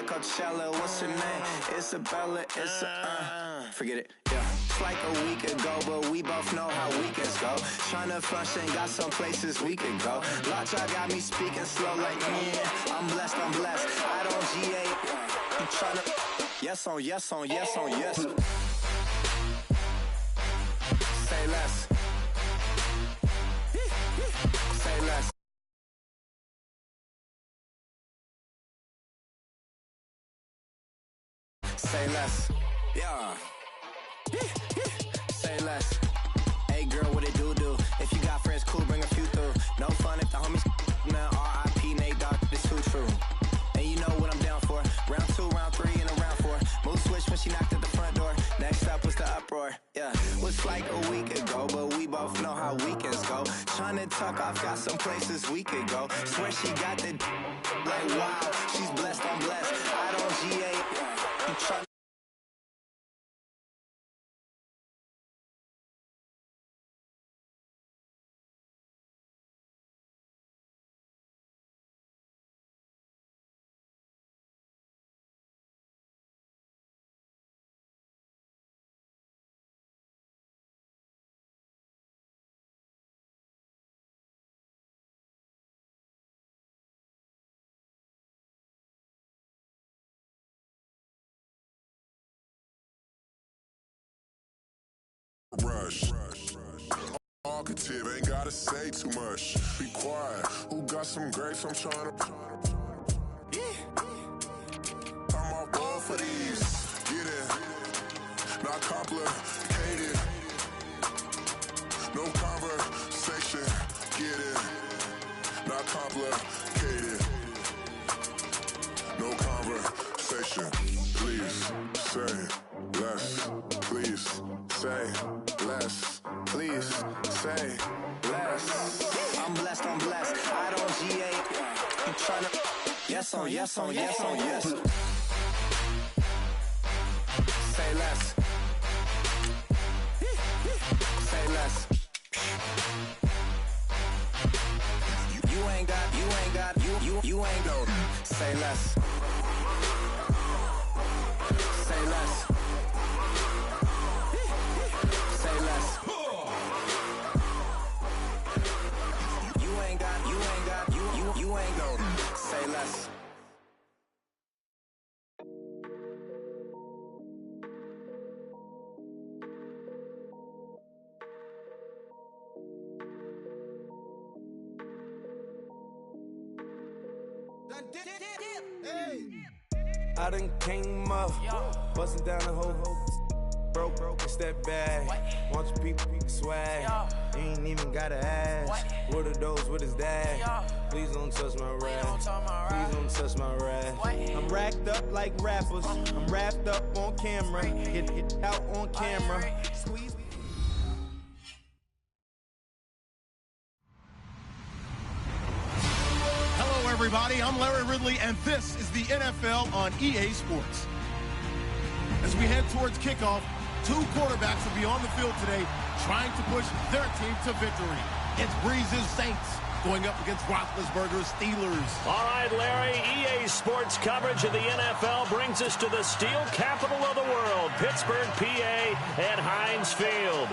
Coachella, what's her name? Isabella, forget it, yeah. It's like a week ago, but we both know how weekends go. Tryna function, got some places we could go. Watch, I got me speaking slow like, yeah, I'm blessed, I don't GA, I'm tryna, yes on yes on yes on yes. Say less. Say less. Say less. Yeah. Say less. Hey girl, what it do? If you got friends, cool, bring a few through. No fun if the homies, man, R.I.P. Nate Dogg, it's too true. And you know what I'm down for. Round 2, round 3, and a round 4. Mood switch when she knocked at the front door. Next up was the uproar. Yeah, was like a week ago, but we both know how weekends go. Tryna tuck off, got some places we could go. Swear she got the like wow, she's blessed, I'm blessed. I don't GA. I'm tryna. Rush. Talkative, ain't gotta say too much. Be quiet. Who got some grapes? I'm trying to. I'm off ball for these. Get it. Not complicated. No conversation. Get it. Not complicated. No conversation. Please say less. Please say less. Please say less. I'm blessed, I don't GA. I'm tryna, yes on yes on yes on yes. Say less. Say less. You ain't got, you ain't got. Say less. Say less. Say less. You ain't got, you ain't got. Say less. I done came up, bustin' down the whole broke, it's that bad. Want your people swag, you ain't even gotta ask. What are those, what is that? Please don't touch my rap, please don't touch my rap. I'm racked up like rappers, I'm wrapped up on camera, get out on camera. Squeeze. Hello everybody, I'm Larry Ridley and this is the NFL on EA Sports. As we head towards kickoff, two quarterbacks will be on the field today trying to push their team to victory. It's Breeze's Saints going up against Roethlisberger's Steelers. All right, Larry, EA Sports coverage of the NFL brings us to the steel capital of the world, Pittsburgh, PA, at Heinz Field.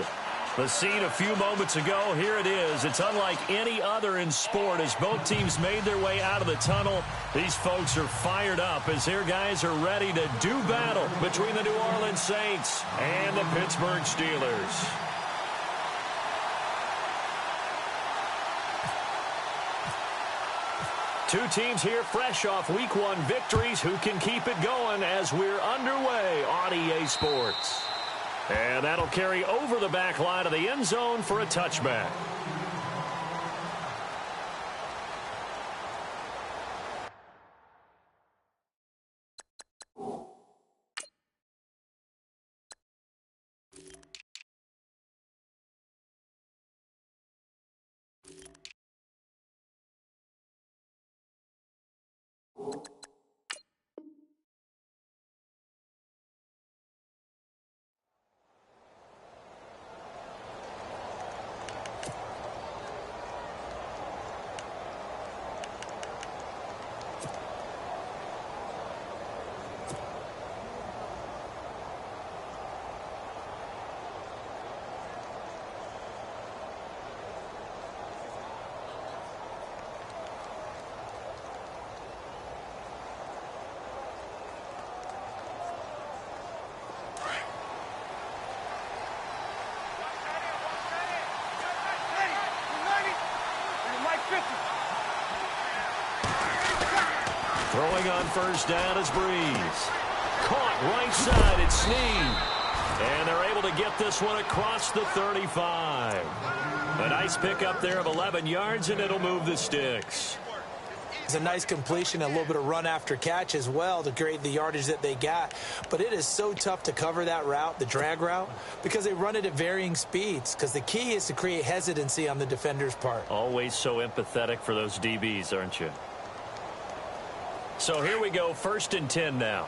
The scene a few moments ago, here it is. It's unlike any other in sport as both teams made their way out of the tunnel. These folks are fired up as their guys are ready to do battle between the New Orleans Saints and the Pittsburgh Steelers. Two teams here fresh off Week 1 victories who can keep it going as we're underway on EA Sports. And that'll carry over the back line of the end zone for a touchback. Throwing on first down is Breeze. Caught right side, it's Snead. And they're able to get this one across the 35. A nice pickup there of 11 yards, and it'll move the sticks. It's a nice completion, a little bit of run after catch as well to create the yardage that they got. But it is so tough to cover that route, the drag route, because they run it at varying speeds. Because the key is to create hesitancy on the defender's part. Always so empathetic for those DBs, aren't you? So here we go, 1st and 10 now.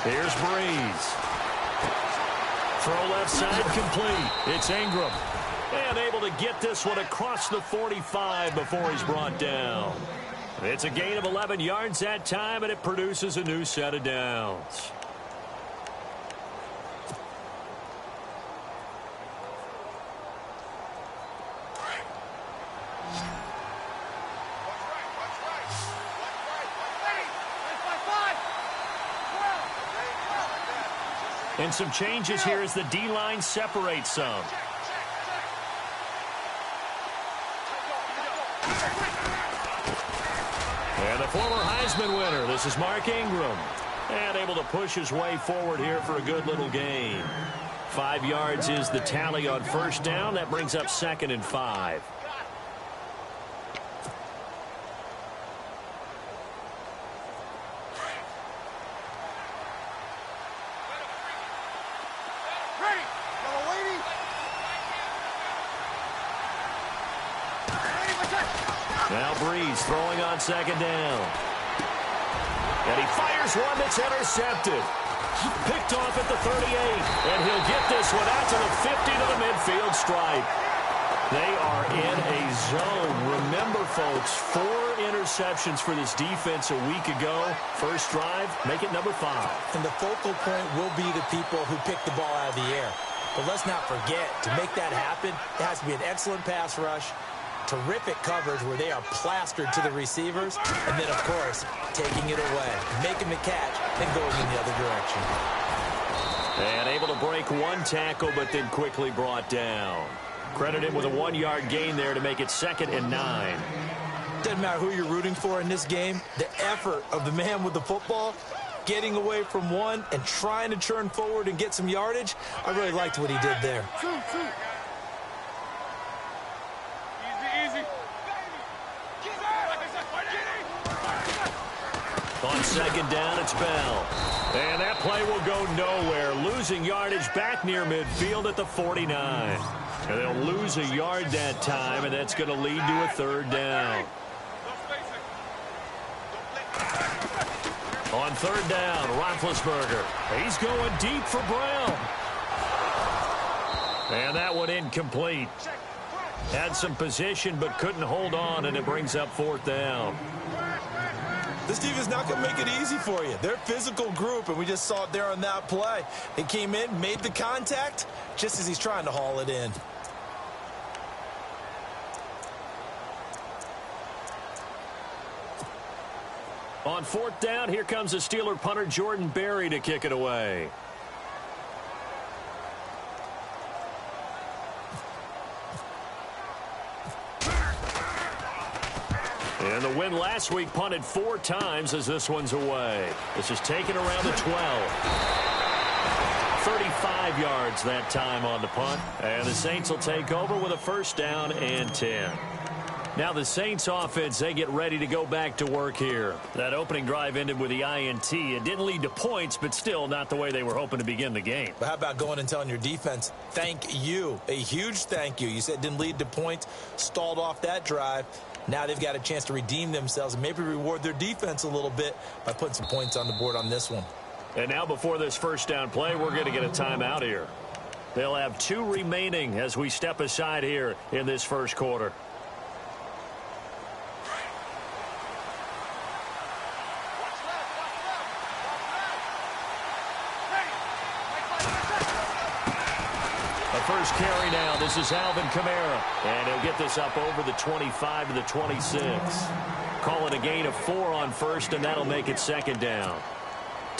Here's Breeze. Throw left side complete. It's Ingram. And able to get this one across the 45 before he's brought down. It's a gain of 11 yards that time, and it produces a new set of downs. And some changes here as the D-line separates some. And the former Heisman winner, this is Mark Ingram. And able to push his way forward here for a good little gain. 5 yards is the tally on first down. That brings up 2nd and 5. Now Breeze throwing on 2nd down. And he fires one that's intercepted. Picked off at the 38. And he'll get this one out to the 50 to the midfield stripe. They are in a zone. Remember, folks, 4 interceptions for this defense a week ago. First drive, make it number 5. And the focal point will be the people who pick the ball out of the air. But let's not forget, to make that happen, it has to be an excellent pass rush, terrific coverage where they are plastered to the receivers, and then, of course, taking it away, making the catch, and going in the other direction. And able to break one tackle, but then quickly brought down. Credit him with a 1-yard gain there to make it 2nd and 9. Doesn't matter who you're rooting for in this game, the effort of the man with the football, getting away from one and trying to turn forward and get some yardage, I really liked what he did there. On 2nd down, it's Bell. And that play will go nowhere. Losing yardage back near midfield at the 49. And they'll lose a yard that time, and that's going to lead to a 3rd down. On 3rd down, Roethlisberger. He's going deep for Brown. And that one incomplete. Had some position, but couldn't hold on, and it brings up 4th down. This team is not going to make it easy for you. They're a physical group, and we just saw it there on that play. He came in, made the contact, just as he's trying to haul it in. On 4th down, here comes the Steeler punter Jordan Berry to kick it away. And the win last week punted 4 times as this one's away. This is taken around the 12. 35 yards that time on the punt. And the Saints will take over with a 1st down and 10. Now the Saints offense, they get ready to go back to work here. That opening drive ended with the INT. It didn't lead to points, but still not the way they were hoping to begin the game. But how about going and telling your defense, thank you, a huge thank you. You said it didn't lead to points, stalled off that drive. Now they've got a chance to redeem themselves and maybe reward their defense a little bit by putting some points on the board on this one. And now before this 1st down play, we're going to get a timeout here. They'll have 2 remaining as we step aside here in this 1st quarter. First carry now. This is Alvin Kamara. And he'll get this up over the 25 to the 26. Call it a gain of 4 on 1st, and that'll make it 2nd down.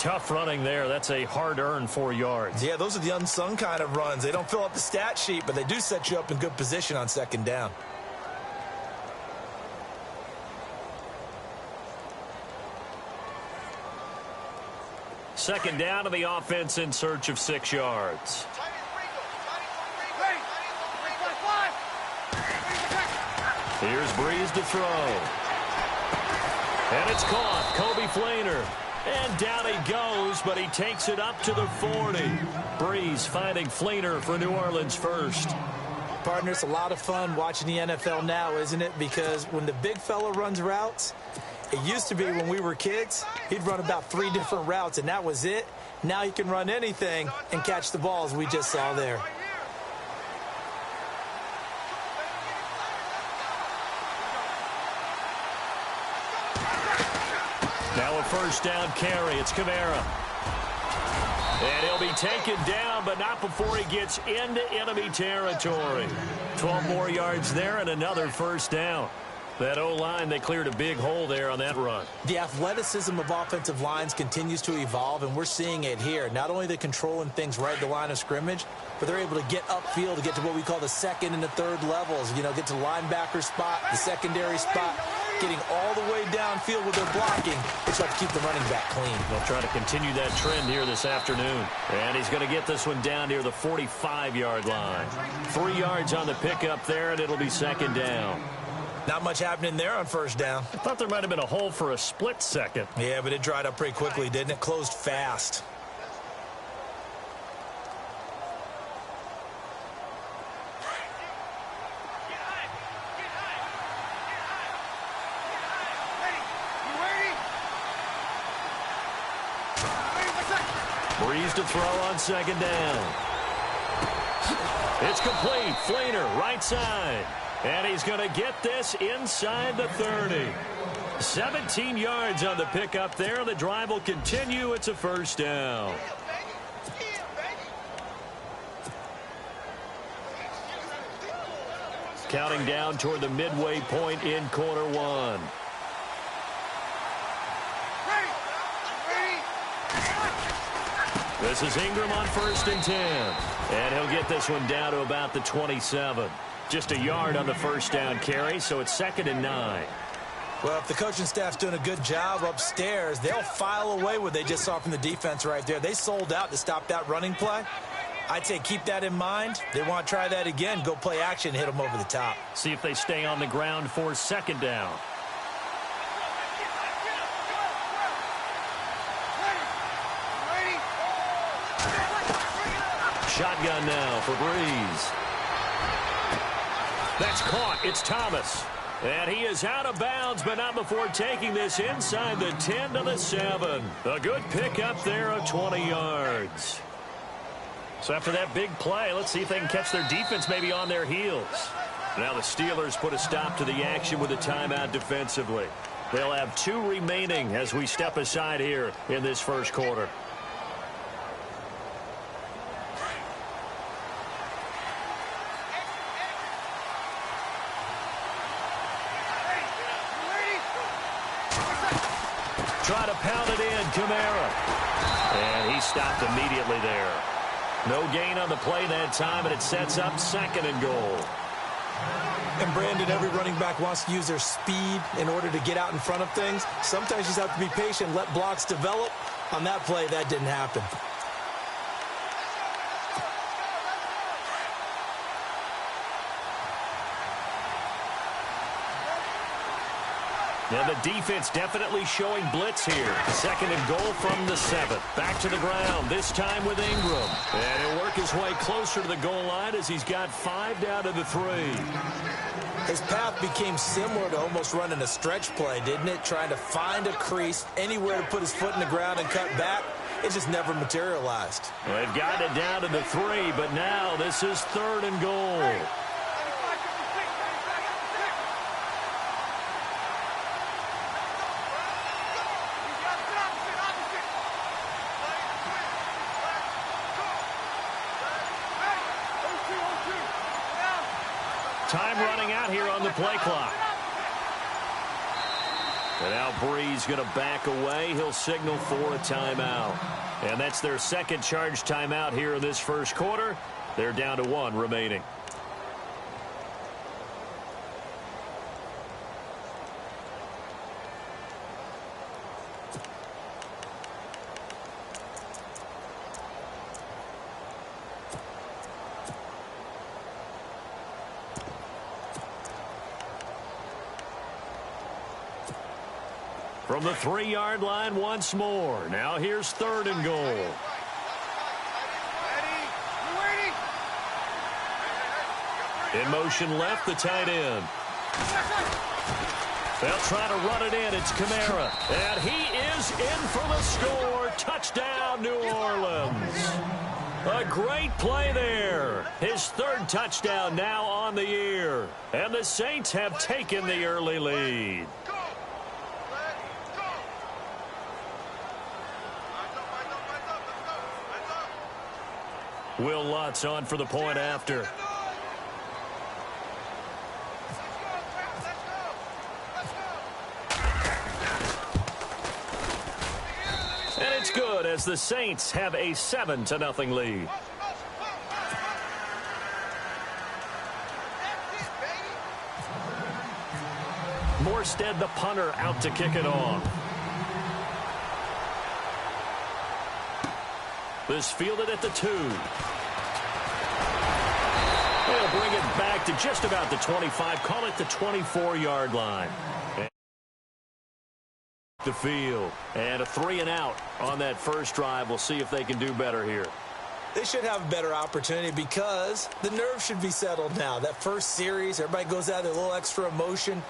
Tough running there. That's a hard-earned 4 yards. Yeah, those are the unsung kind of runs. They don't fill up the stat sheet, but they do set you up in good position on second down. Second down to the offense in search of 6 yards. Here's Breeze to throw. And it's caught. Kobe Flainer. And down he goes, but he takes it up to the 40. Breeze finding Flainer for New Orleans first. Partner, it's a lot of fun watching the NFL now, isn't it? Because when the big fella runs routes, it used to be when we were kids, he'd run about 3 different routes, and that was it. Now he can run anything and catch the balls we just saw there. Now a first down carry. It's Kamara. And he'll be taken down, but not before he gets into enemy territory. 12 more yards there and another first down. That O-line, they cleared a big hole there on that run. The athleticism of offensive lines continues to evolve, and we're seeing it here. Not only are they controlling things right at the line of scrimmage, but they're able to get upfield to get to what we call the second and the third levels. You know, get to the linebacker spot, the secondary spot, getting all the way downfield with their blocking, which helps keep the running back clean. They'll try to continue that trend here this afternoon. And he's going to get this one down near the 45-yard line. 3 yards on the pickup there, and it'll be second down. Not much happening there on first down. I thought there might have been a hole for a split second. Yeah, but it dried up pretty quickly, didn't it? Closed fast. Breeze to throw on second down. It's complete. Flainer, right side. And he's going to get this inside the 30. 17 yards on the pickup there. The drive will continue. It's a first down. Counting down toward the midway point in quarter one. This is Ingram on 1st and 10. And he'll get this one down to about the 27. Just a yard on the first down carry, so it's 2nd and 9. Well, if the coaching staff's doing a good job upstairs, they'll file away what they just saw from the defense right there. They sold out to stop that running play. I'd say keep that in mind. They want to try that again. Go play action, hit them over the top. See if they stay on the ground for second down. Shotgun now for Breeze. That's caught. It's Thomas. And he is out of bounds, but not before taking this inside the 10 to the 7. A good pickup there of 20 yards. So after that big play, let's see if they can catch their defense maybe on their heels. Now the Steelers put a stop to the action with a timeout defensively. They'll have 2 remaining as we step aside here in this first quarter. Try to pound it in, Kamara. And he stopped immediately there. No gain on the play that time, and it sets up 2nd and goal. And Brandon, every running back wants to use their speed in order to get out in front of things. Sometimes you just have to be patient, let blocks develop. On that play, that didn't happen. And the defense definitely showing blitz here. 2nd and goal from the 7. Back to the ground, this time with Ingram. And he'll work his way closer to the goal line as he's got 5 down to the 3. His path became similar to almost running a stretch play, didn't it? Trying to find a crease, anywhere to put his foot in the ground and cut back. It just never materialized. Well, they've got it down to the 3, but now this is 3rd and goal. Time running out here on the play clock. And now Bree's going to back away. He'll signal for a timeout. And that's their second charge timeout here in this first quarter. They're down to 1 remaining. From the 3-yard line once more. Now here's 3rd and goal. In motion left, the tight end. They'll try to run it in. It's Kamara. And he is in for the score. Touchdown, New Orleans. A great play there. His 3rd touchdown now on the year. And the Saints have taken the early lead. Will Lutz on for the point after. And it's good as the Saints have a 7-0 lead. Morstead, the punter, out to kick it off. This fielded at the 2. They'll bring it back to just about the 25. Call it the 24-yard line. The field. And a 3-and-out on that first drive. We'll see if they can do better here. They should have a better opportunity because the nerves should be settled now. That first series, everybody goes out there, a little extra emotion.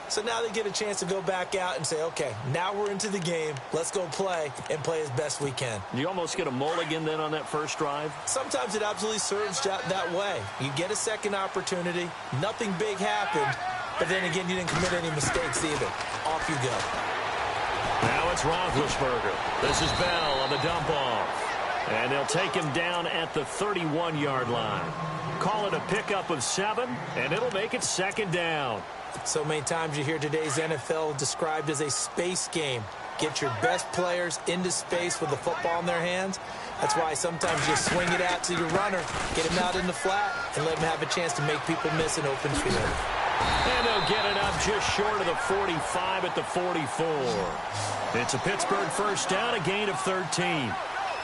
So now they get a chance to go back out and say, okay, now we're into the game. Let's go play and play as best we can. You almost get a mulligan then on that first drive? Sometimes it absolutely serves that way. You get a second opportunity. Nothing big happened. But then again, you didn't commit any mistakes either. Off you go. Now it's Roethlisberger. This is Bell on the dump off. And they'll take him down at the 31-yard line. Call it a pickup of 7, and it'll make it 2nd down. So many times you hear today's NFL described as a space game. Get your best players into space with the football in their hands. That's why sometimes you swing it out to your runner, get him out in the flat, and let him have a chance to make people miss an open field. And they'll get it up just short of the 45 at the 44. It's a Pittsburgh first down, a gain of 13.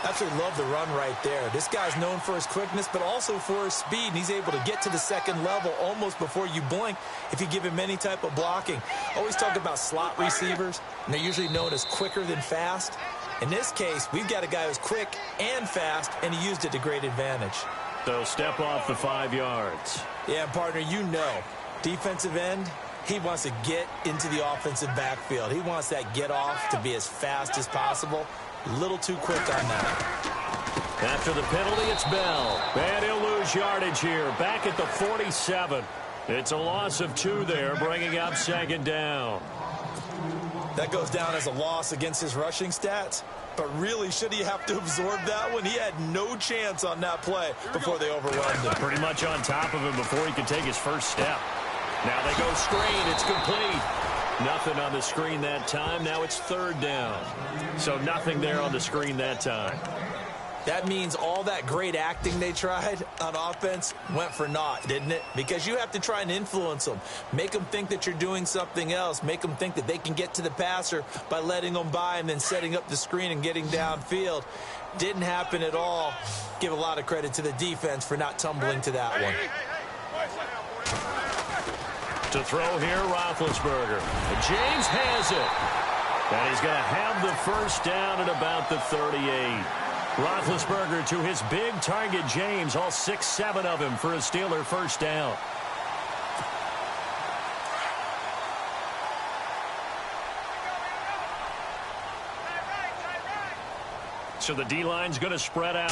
Absolutely love the run right there. This guy's known for his quickness, but also for his speed. And he's able to get to the second level almost before you blink if you give him any type of blocking. Always talk about slot receivers, and they're usually known as quicker than fast. In this case, we've got a guy who's quick and fast, and he used it to great advantage. So step off the 5 yards. Yeah, partner, you know, defensive end, he wants to get into the offensive backfield. He wants that get off to be as fast as possible. A little too quick on that. After the penalty, it's Bell. And he'll lose yardage here. Back at the 47. It's a loss of 2 there, bringing up 2nd down. That goes down as a loss against his rushing stats. But really, should he have to absorb that one? He had no chance on that play before they overwhelmed him. Pretty much on top of him before he could take his first step. Now they go screen. It's complete. Nothing on the screen that time. Now it's 3rd down. So nothing there on the screen that time. That means all that great acting they tried on offense went for naught, didn't it? Because you have to try and influence them. Make them think that you're doing something else. Make them think that they can get to the passer by letting them by and then setting up the screen and getting downfield. Didn't happen at all. Give a lot of credit to the defense for not tumbling to that one. To throw here, Roethlisberger. James has it. And he's going to have the first down at about the 38. Roethlisberger to his big target, James. All 6-7 of him for a Steeler first down. So the D-line's going to spread out.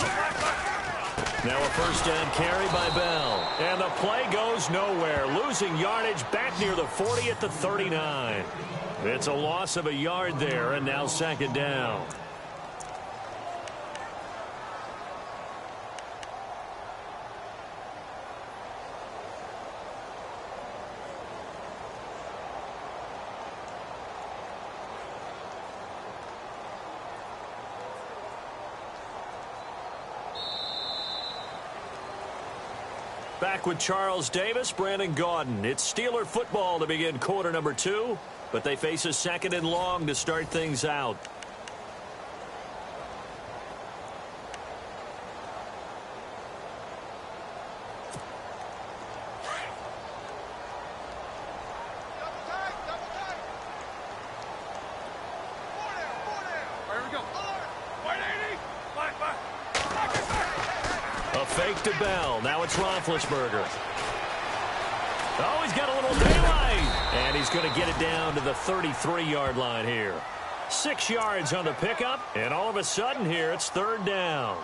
Now a first down carry by Bell. And the play goes nowhere. Losing yardage back near the 40 at the 39. It's a loss of a yard there, and now 2nd down. Back with Charles Davis, Brandon Gaudin. It's Steeler football to begin quarter number 2, but they face a second and long to start things out. A fake to Bell. Now it's Roethlisberger. Oh, he's got a little daylight. And he's going to get it down to the 33-yard line here. 6 yards on the pickup, and all of a sudden here it's third down.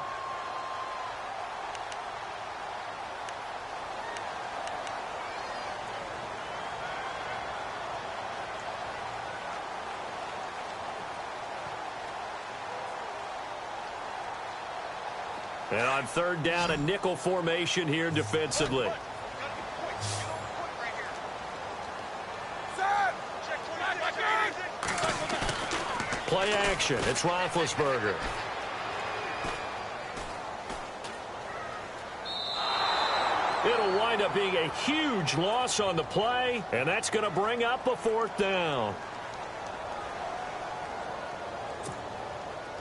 And on third down, a nickel formation here defensively. Play action. It's Roethlisberger. It'll wind up being a huge loss on the play, and that's going to bring up a fourth down.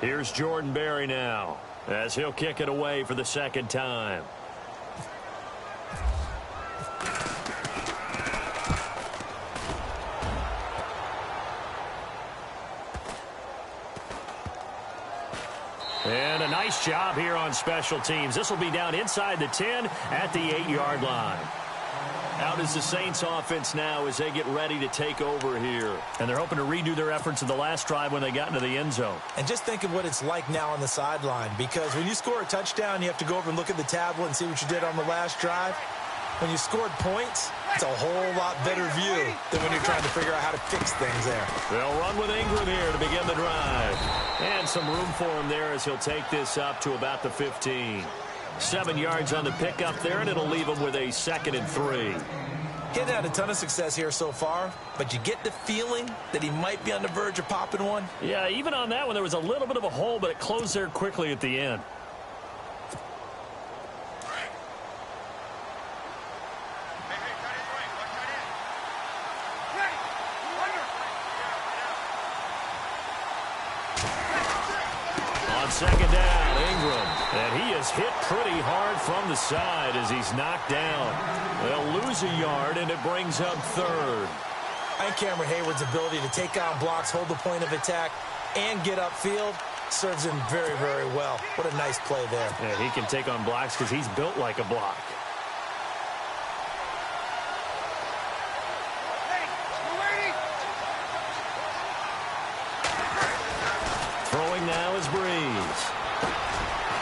Here's Jordan Berry now, as he'll kick it away for the second time. And a nice job here on special teams. This will be down inside the 10 at the 8-yard line. Out is the Saints offense now as they get ready to take over here. And they're hoping to redo their efforts in the last drive when they got into the end zone. And just think of what it's like now on the sideline, because when you score a touchdown, you have to go over and look at the tablet and see what you did on the last drive. When you scored points, it's a whole lot better view than when you're trying to figure out how to fix things there. They'll run with Ingram here to begin the drive. And some room for him there as he'll take this up to about the 15. 7 yards on the pickup there, and it'll leave him with a 2nd and 3. He hasn't had a ton of success here so far, but you get the feeling that he might be on the verge of popping one. Yeah, even on that one, there was a little bit of a hole, but it closed there quickly at the end. On second down, Ingram. And he is hit pretty hard from the side as he's knocked down. They'll lose a yard, and it brings up third. And Cameron Hayward's ability to take on blocks, hold the point of attack, and get upfield serves him very, very well. What a nice play there. Yeah, he can take on blocks because he's built like a block. Throwing now is Breeze.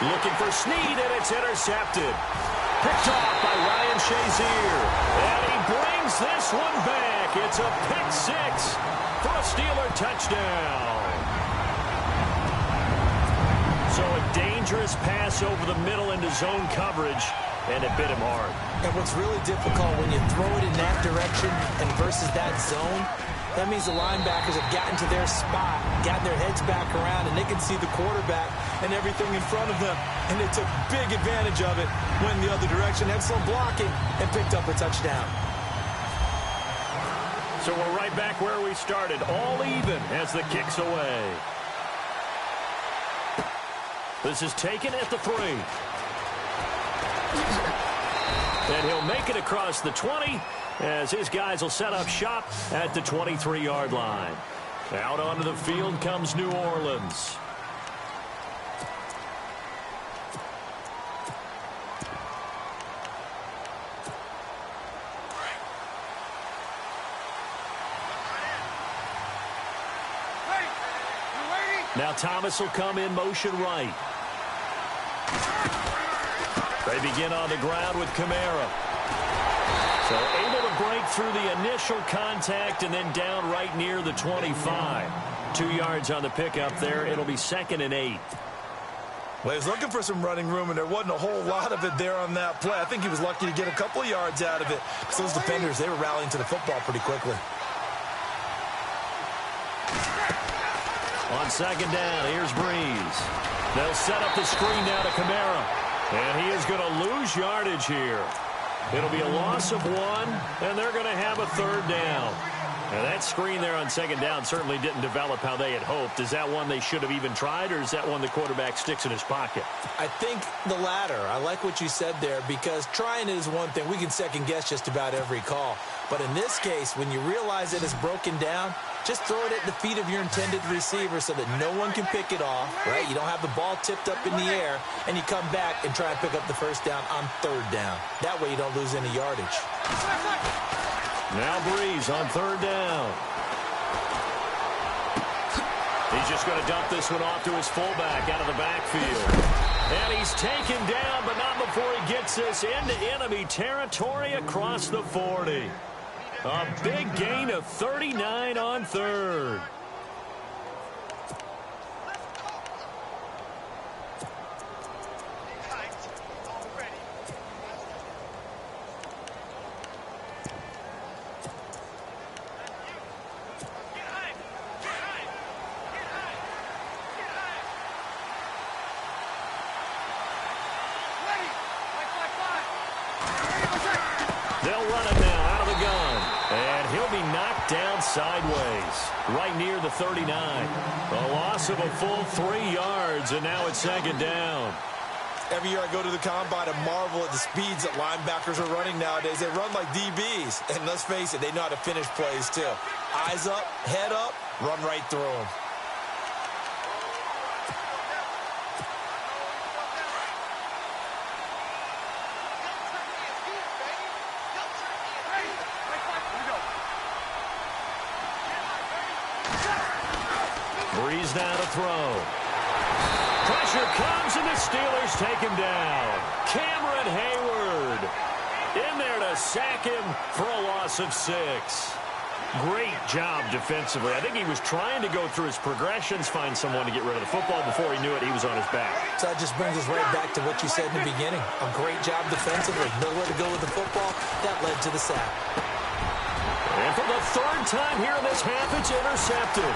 Looking for Snead, and it's intercepted. Picked off by Ryan Shazier. And he brings this one back. It's a pick 6 for a Steeler touchdown. So a dangerous pass over the middle into zone coverage, and it bit him hard. And what's really difficult when you throw it in that direction and versus that zone, that means the linebackers have gotten to their spot, gotten their heads back around, and they can see the quarterback and everything in front of them. And they took big advantage of it, went the other direction, had some blocking, and picked up a touchdown. So we're right back where we started, all even as the kick's away. This is taken at the 3. And he'll make it across the 20 as his guys will set up shop at the 23-yard line. Out onto the field comes New Orleans. Now Thomas will come in motion right. They begin on the ground with Kamara. So able to break through the initial contact and then down right near the 25. 2 yards on the pickup there. It'll be 2nd and 8. Well, he was looking for some running room, and there wasn't a whole lot of it there on that play. I think he was lucky to get a couple of yards out of it, because those defenders, they were rallying to the football pretty quickly. On second down, here's Breeze. They'll set up the screen now to Kamara. And he is going to lose yardage here. It'll be a loss of 1, and they're going to have a third down. Now, that screen there on second down certainly didn't develop how they had hoped. Is that one they should have even tried, or is that one the quarterback sticks in his pocket? I think the latter. I like what you said there, because trying is one thing. We can second-guess just about every call. But in this case, when you realize it is broken down, just throw it at the feet of your intended receiver so that no one can pick it off, right? You don't have the ball tipped up in the air, and you come back and try and pick up the first down on third down. That way you don't lose any yardage. Now Breeze on third down. He's just going to dump this one off to his fullback out of the backfield. And he's taken down, but not before he gets this into enemy territory across the 40. A big gain of 39 on third. Sideways, right near the 39. A loss of a full 3 yards, and now it's second down. Every year I go to the combine and marvel at the speeds that linebackers are running nowadays. They run like DBs, and let's face it, they know how to finish plays too. Eyes up, head up, run right through them. Breeze now to throw. Pressure comes, and the Steelers take him down. Cameron Hayward in there to sack him for a loss of 6. Great job defensively. I think he was trying to go through his progressions, find someone to get rid of the football. Before he knew it, he was on his back. So that just brings us right back to what you said in the beginning. A great job defensively. Nowhere to go with the football. That led to the sack. And for the third time here in this half, it's intercepted.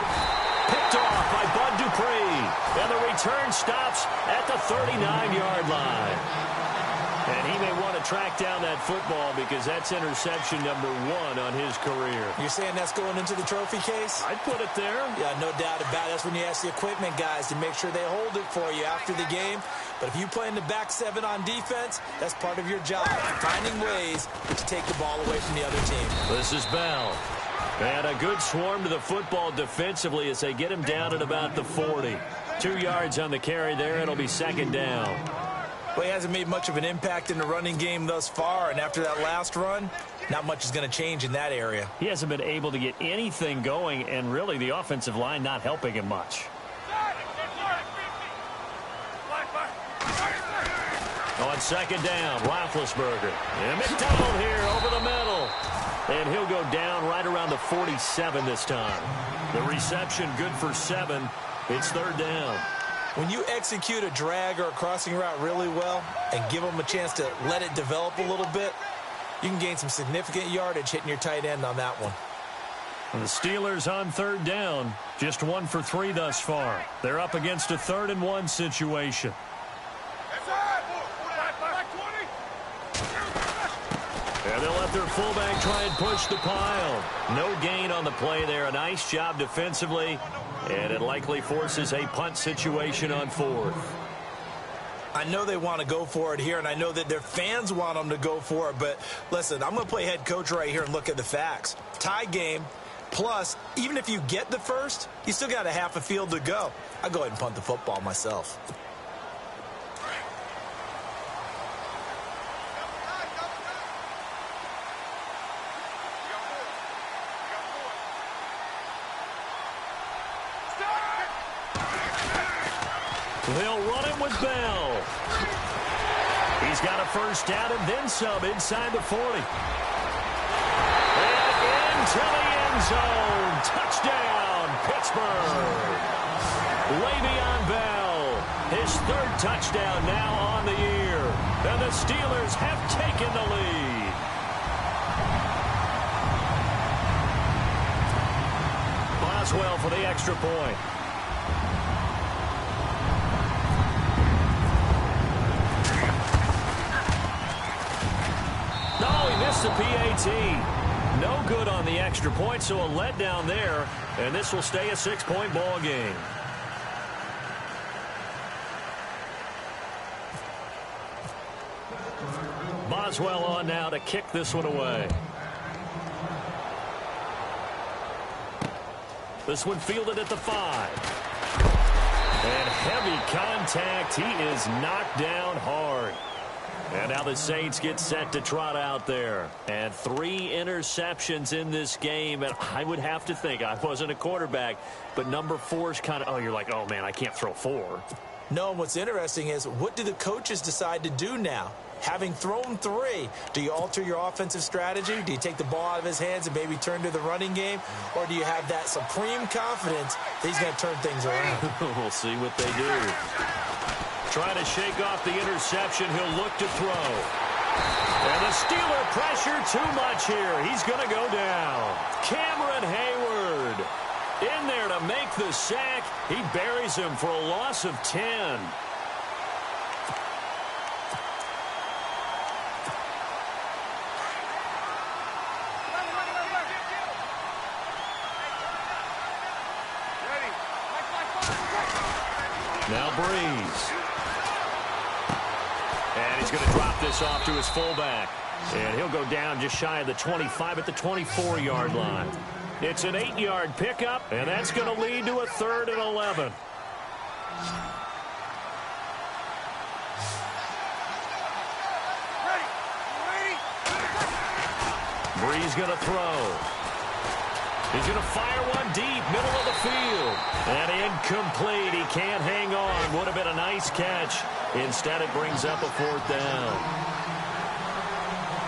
Picked off by Bud Dupree. And the return stops at the 39-yard line. And he may want to track down that football because that's interception number 1 on his career. You're saying that's going into the trophy case? I'd put it there. Yeah, no doubt about it. That's when you ask the equipment guys to make sure they hold it for you after the game. But if you play in the back 7 on defense, that's part of your job, finding ways to take the ball away from the other team. This is Bell. And a good swarm to the football defensively as they get him down at about the 40. 2 yards on the carry there. It'll be second down. Well, he hasn't made much of an impact in the running game thus far, and after that last run, not much is going to change in that area. He hasn't been able to get anything going, and really the offensive line not helping him much. On second down, Roethlisberger. And McDonald here over the middle. And he'll go down right around the 47 this time. The reception good for 7. It's third down. When you execute a drag or a crossing route really well and give them a chance to let it develop a little bit, you can gain some significant yardage hitting your tight end on that one. And the Steelers on third down, just 1 for 3 thus far. They're up against a 3rd and 1 situation. And they'll let their fullback try and push the pile. No gain on the play there. A nice job defensively. And it likely forces a punt situation on 4th. I know they want to go for it here, and I know that their fans want them to go for it. But, listen, I'm going to play head coach right here and look at the facts. Tie game, plus, even if you get the first, you still got a half a field to go. I'll go ahead and punt the football myself. They'll run it with Bell. He's got a first down and then some inside the 40. And into the end zone. Touchdown, Pittsburgh. Le'Veon Bell, his 3rd touchdown now on the year. And the Steelers have taken the lead. Boswell for the extra point. missed the PAT. No good on the extra point, so a letdown there, and this will stay a 6-point ball game. Boswell on now to kick this one away. This one fielded at the 5. And heavy contact. He is knocked down hard. And now the Saints get set to trot out there. And 3 interceptions in this game. And I would have to think, I wasn't a quarterback, but number 4 is kind of, oh, you're like, oh, man, I can't throw 4. No, and what's interesting is, what do the coaches decide to do now? Having thrown 3, do you alter your offensive strategy? Do you take the ball out of his hands and maybe turn to the running game? Or do you have that supreme confidence that he's going to turn things around? We'll see what they do. Trying to shake off the interception. He'll look to throw. And the Steeler pressure too much here. He's going to go down. Cameron Hayward in there to make the sack. He buries him for a loss of 10. Now Breeze. And he's going to drop this off to his fullback. And he'll go down just shy of the 25 at the 24-yard line. It's an 8-yard pickup, and that's going to lead to a 3rd and 11. Breeze going to throw. He's going to fire one deep, middle of the field. And incomplete. He can't hang on. Would have been a nice catch. Instead, it brings up a 4th down.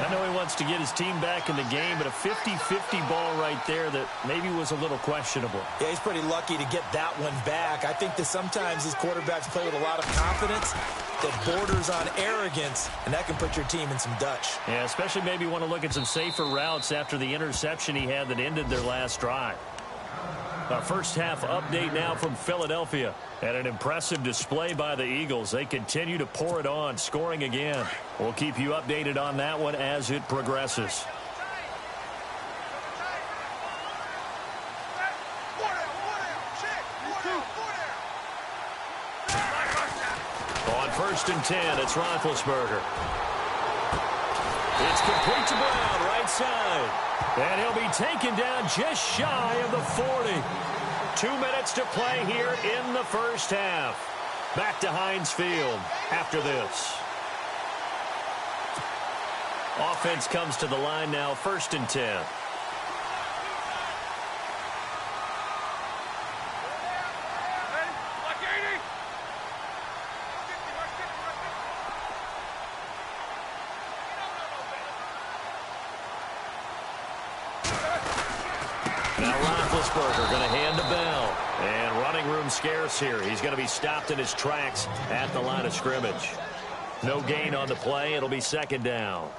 I know he wants to get his team back in the game, but a 50-50 ball right there that maybe was a little questionable. Yeah, he's pretty lucky to get that one back. I think that sometimes these quarterbacks play with a lot of confidence that borders on arrogance, and that can put your team in some Dutch. Yeah, especially maybe want to look at some safer routes after the interception he had that ended their last drive. Our first half update now from Philadelphia. And an impressive display by the Eagles. They continue to pour it on, scoring again. We'll keep you updated on that one as it progresses. On 1st and 10, it's Roethlisberger. It's complete to Brown, right side. And he'll be taken down just shy of the 40. 2 minutes to play here in the first half. Back to Heinz Field after this. Offense comes to the line now, 1st and 10. Now Roethlisberger going to hand the bell. And running room scarce here. He's going to be stopped in his tracks at the line of scrimmage. No gain on the play. It'll be 2nd down.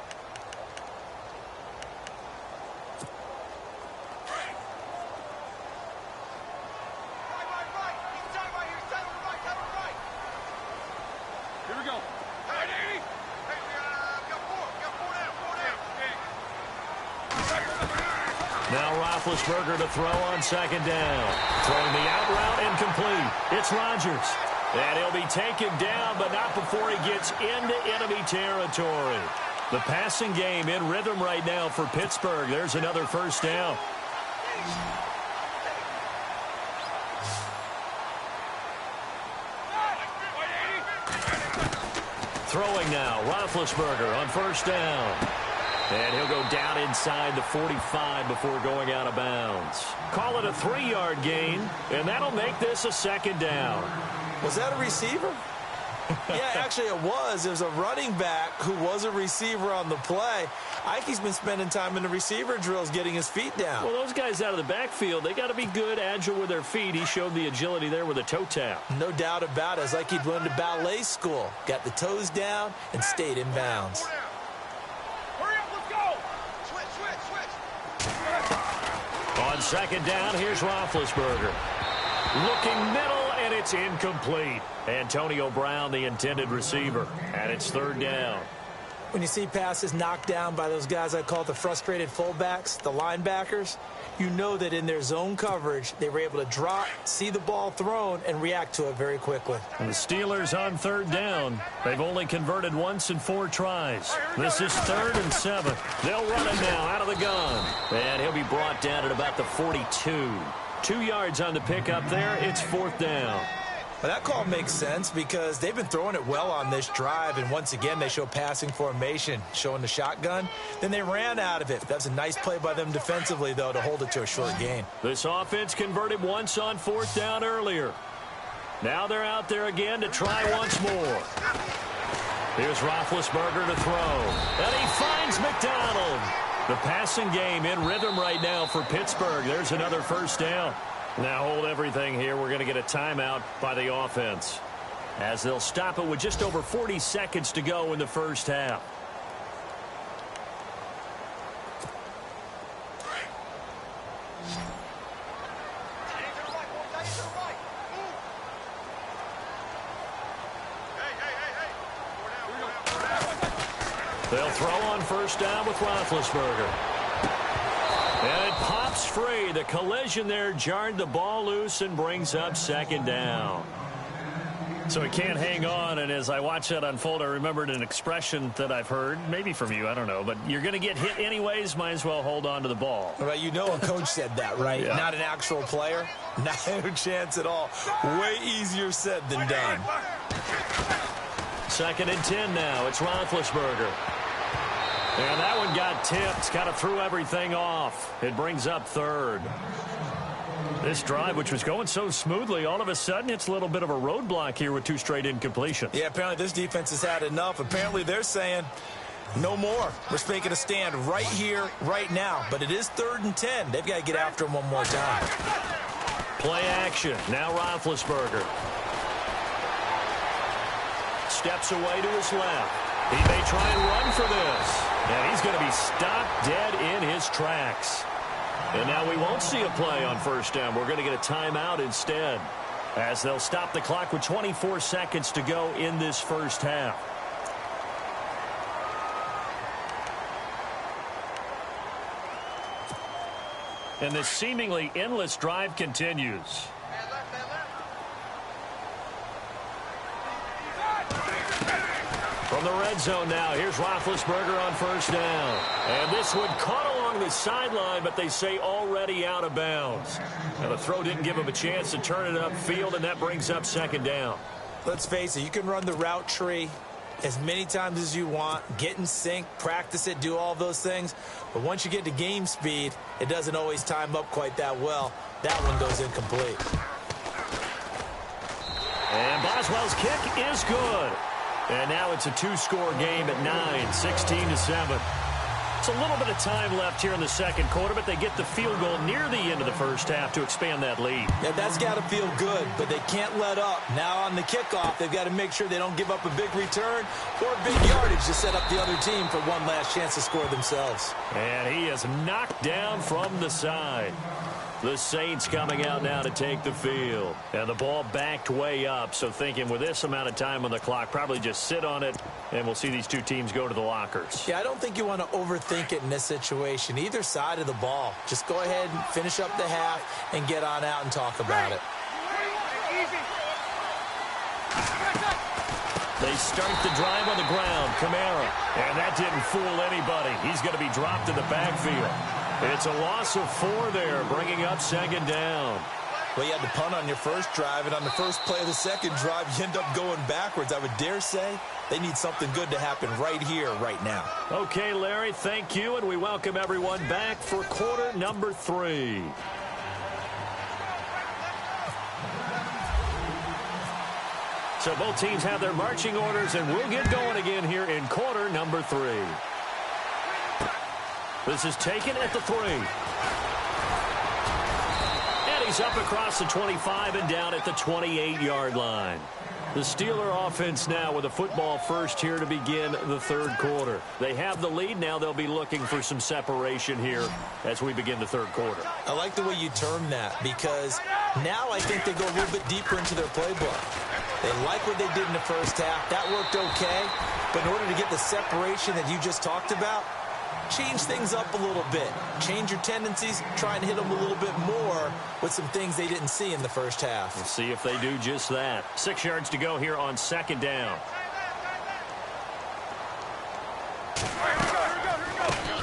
Here we go. Now Roethlisberger to throw on 2nd down. Throwing the out route incomplete. It's Rodgers. And he'll be taken down, but not before he gets into enemy territory. The passing game in rhythm right now for Pittsburgh. There's another 1st down. Throwing now, Roethlisberger on 1st down. And he'll go down inside the 45 before going out of bounds. Call it a 3-yard gain, and that'll make this a 2nd down. Was that a receiver? Yeah, actually it was. There's a running back who was a receiver on the play. Ike's been spending time in the receiver drills getting his feet down. Well, those guys out of the backfield, they got to be good, agile with their feet. He showed the agility there with a toe tap. No doubt about it. It's like he'd learned to ballet school. Got the toes down and stayed in bounds. On 2nd down, here's Roethlisberger. Looking middle, and it's incomplete. Antonio Brown, the intended receiver. And it's 3rd down. When you see passes knocked down by those guys I call the frustrated fullbacks, the linebackers, you know that in their zone coverage, they were able to drop, see the ball thrown, and react to it very quickly. And the Steelers on third down. They've only converted once in 4 tries. This is 3rd and 7. They'll run it now out of the gun. And he'll be brought down at about the 42. 2 yards on the pickup there. It's 4th down. Well, that call makes sense because they've been throwing it well on this drive, and once again they show passing formation, showing the shotgun. Then they ran out of it. That was a nice play by them defensively, though, to hold it to a short gain. This offense converted once on 4th down earlier. Now they're out there again to try once more. Here's Roethlisberger to throw, and he finds McDonald. The passing game in rhythm right now for Pittsburgh. There's another 1st down. Now hold everything here. We're going to get a timeout by the offense, as they'll stop it with just over 40 seconds to go in the first half. They'll throw on 1st down with Roethlisberger. And it pops free. The collision there jarred the ball loose and brings up 2nd down. So he can't hang on, and as I watch that unfold, I remembered an expression that I've heard, maybe from you, I don't know, but you're going to get hit anyways, might as well hold on to the ball. Well, you know a coach said that, right? Yeah. Not an actual player. No chance at all. Way easier said than done. 2nd and 10 now. It's Roethlisberger. And that one got tipped, kind of threw everything off. It brings up 3rd. This drive, which was going so smoothly, all of a sudden it's a little bit of a roadblock here with 2 straight incompletions. Yeah, apparently this defense has had enough. Apparently they're saying no more. We're making a stand right here, right now. But it is 3rd and 10. They've got to get after him one more time. Play action. Now Roethlisberger. Steps away to his left. He may try and run for this. And he's going to be stopped dead in his tracks. And now we won't see a play on 1st down. We're going to get a timeout instead, as they'll stop the clock with 24 seconds to go in this first half. And this seemingly endless drive continues. From the red zone now, here's Roethlisberger on 1st down. And this one caught along the sideline, but they say already out of bounds. And the throw didn't give him a chance to turn it upfield, and that brings up 2nd down. Let's face it, you can run the route tree as many times as you want, get in sync, practice it, do all those things. But once you get to game speed, it doesn't always time up quite that well. That one goes incomplete. And Boswell's kick is good. And now it's a 2-score game at 9, 16-7. It's a little bit of time left here in the 2nd quarter, but they get the field goal near the end of the first half to expand that lead. Yeah, that's got to feel good, but they can't let up. Now on the kickoff, they've got to make sure they don't give up a big return or big yardage to set up the other team for one last chance to score themselves. And he is knocked down from the side. The Saints coming out now to take the field. And the ball backed way up, so thinking with this amount of time on the clock, probably just sit on it, and we'll see these 2 teams go to the lockers. Yeah, I don't think you want to overthink it in this situation. Either side of the ball. Just go ahead and finish up the half and get on out and talk about it. They start the drive on the ground. Kamara. And that didn't fool anybody. He's going to be dropped in the backfield. It's a loss of 4 there, bringing up 2nd down. Well, you had the punt on your first drive, and on the first play of the 2nd drive, you end up going backwards. I would dare say they need something good to happen right here, right now. Okay, Larry, thank you, and we welcome everyone back for quarter number 3. So both teams have their marching orders, and we'll get going again here in quarter number 3. This is taken at the 3. And he's up across the 25 and down at the 28-yard line. The Steeler offense now with a football first here to begin the 3rd quarter. They have the lead. Now they'll be looking for some separation here as we begin the 3rd quarter. I like the way you term that, because now I think they go a little bit deeper into their playbook. They like what they did in the first half. That worked okay. But in order to get the separation that you just talked about, change things up a little bit. Change your tendencies. Try and hit them a little bit more with some things they didn't see in the first half. We'll see if they do just that. 6 yards to go here on 2nd down.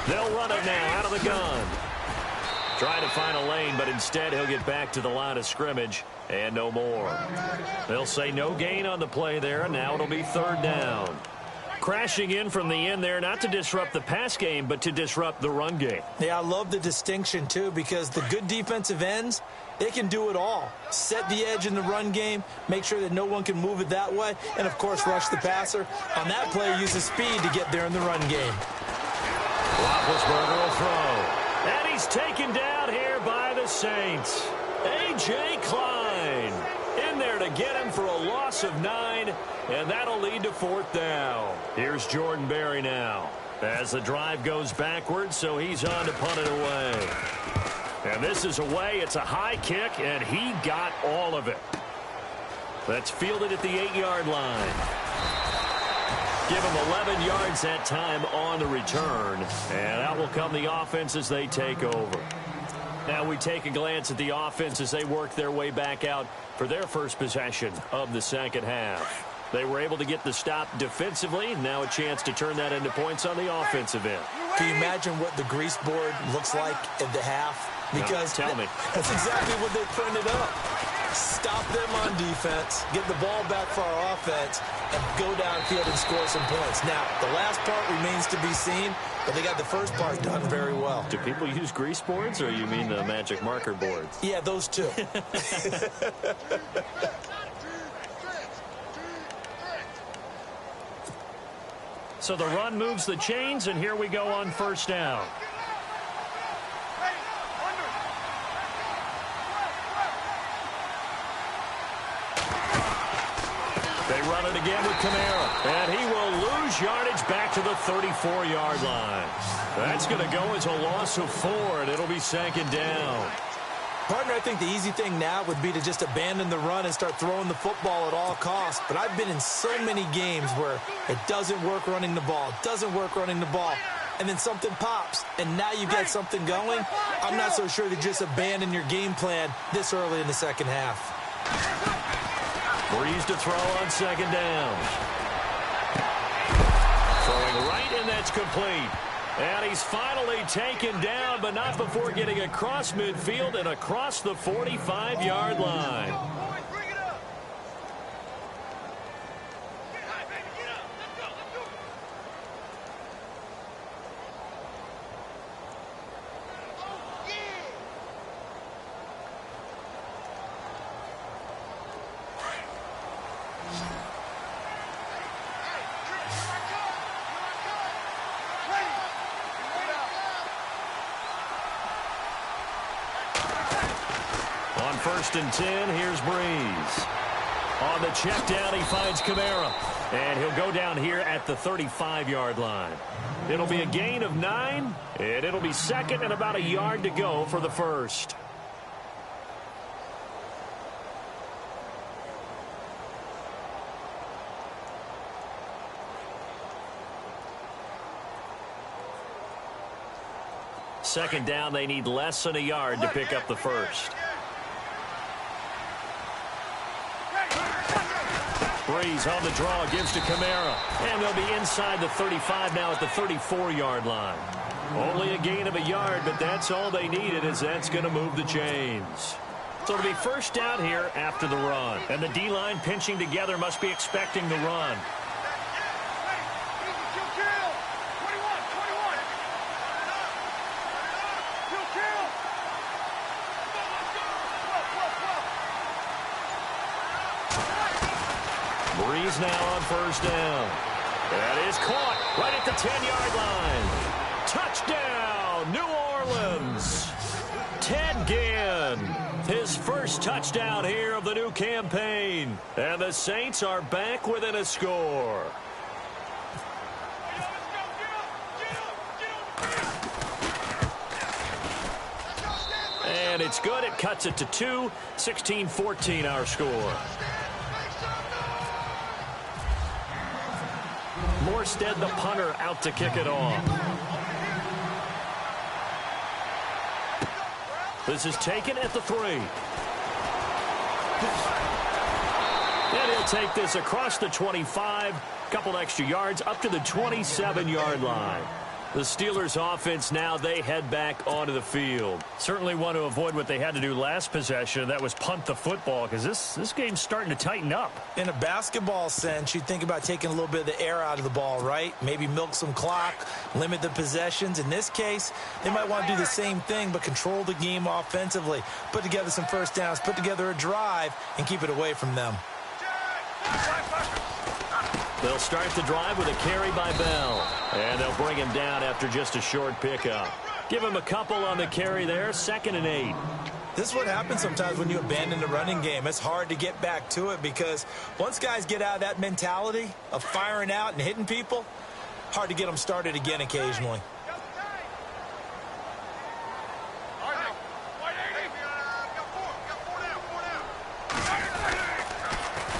They'll run it now out of the gun. Trying to find a lane, but instead he'll get back to the line of scrimmage and no more. They'll say no gain on the play there, and now it'll be 3rd down. Crashing in from the end there, not to disrupt the pass game, but to disrupt the run game. Yeah, I love the distinction, too, because the good defensive ends, they can do it all. Set the edge in the run game, make sure that no one can move it that way, and, of course, rush the passer. On that play, use the speed to get there in the run game. Roethlisberger will throw. And he's taken down here by the Saints. A.J. Klein in there to get him for a loss of 9, and that'll lead to 4th down. Here's Jordan Berry now as the drive goes backwards, so he's on to punt it away. And this is away. It's a high kick, and he got all of it. That's fielded at the 8-yard line. Give him 11 yards that time on the return, and out will come the offense as they take over. Now we take a glance at the offense as they work their way back out for their first possession of the 2nd half. They were able to get the stop defensively. Now a chance to turn that into points on the offensive end. Can you imagine what the grease board looks like at the half? Because no, tell me. That's exactly what they printed up. Stop them on defense, get the ball back for our offense, and go downfield and score some points. Now, the last part remains to be seen, but they got the first part done very well. Do people use grease boards, or you mean the magic marker boards? Yeah, those two. So the run moves the chains, and here we go on 1st down. They run it again with Kamara, and he will lose yardage back to the 34-yard line. That's going to go as a loss of 4, and it'll be 2nd down. Partner, I think the easy thing now would be to just abandon the run and start throwing the football at all costs. But I've been in so many games where it doesn't work running the ball, and then something pops, and now you get something going. I'm not so sure to just abandon your game plan this early in the 2nd half. Breeze to throw on 2nd down. Throwing right, and that's complete. And he's finally taken down, but not before getting across midfield and across the 45-yard line. On 1st and 10, here's Breeze. On the check down, he finds Kamara. And he'll go down here at the 35-yard line. It'll be a gain of 9, and it'll be 2nd and about a yard to go for the 1st. Second down, they need less than a yard to pick up the 1st. Breeze on the draw, gives to Kamara. And they'll be inside the 35 now at the 34-yard line. Only a gain of a yard, but that's all they needed, as that's going to move the chains. So it'll be 1st down here after the run. And the D-line pinching together must be expecting the run. Breeze now on 1st down. That is caught right at the 10-yard line. Touchdown, New Orleans. Ted Ginn, his first touchdown here of the new campaign. And the Saints are back within a score. And it's good. It cuts it to 2. 16-14 our score. Morstead, the punter, out to kick it off. This is taken at the 3. And he'll take this across the 25, couple extra yards, up to the 27-yard line. The Steelers' offense now, they head back onto the field. Certainly want to avoid what they had to do last possession. That was punt the football, because this game's starting to tighten up. In a basketball sense, you think about taking a little bit of the air out of the ball, right? Maybe milk some clock, limit the possessions. In this case, they might want to do the same thing, but control the game offensively. Put together some first downs, put together a drive, and keep it away from them. They'll start the drive with a carry by Bell. And they'll bring him down after just a short pickup. Give him a couple on the carry there, 2nd and 8. This is what happens sometimes when you abandon the running game. It's hard to get back to it because once guys get out of that mentality of firing out and hitting people, hard to get them started again occasionally.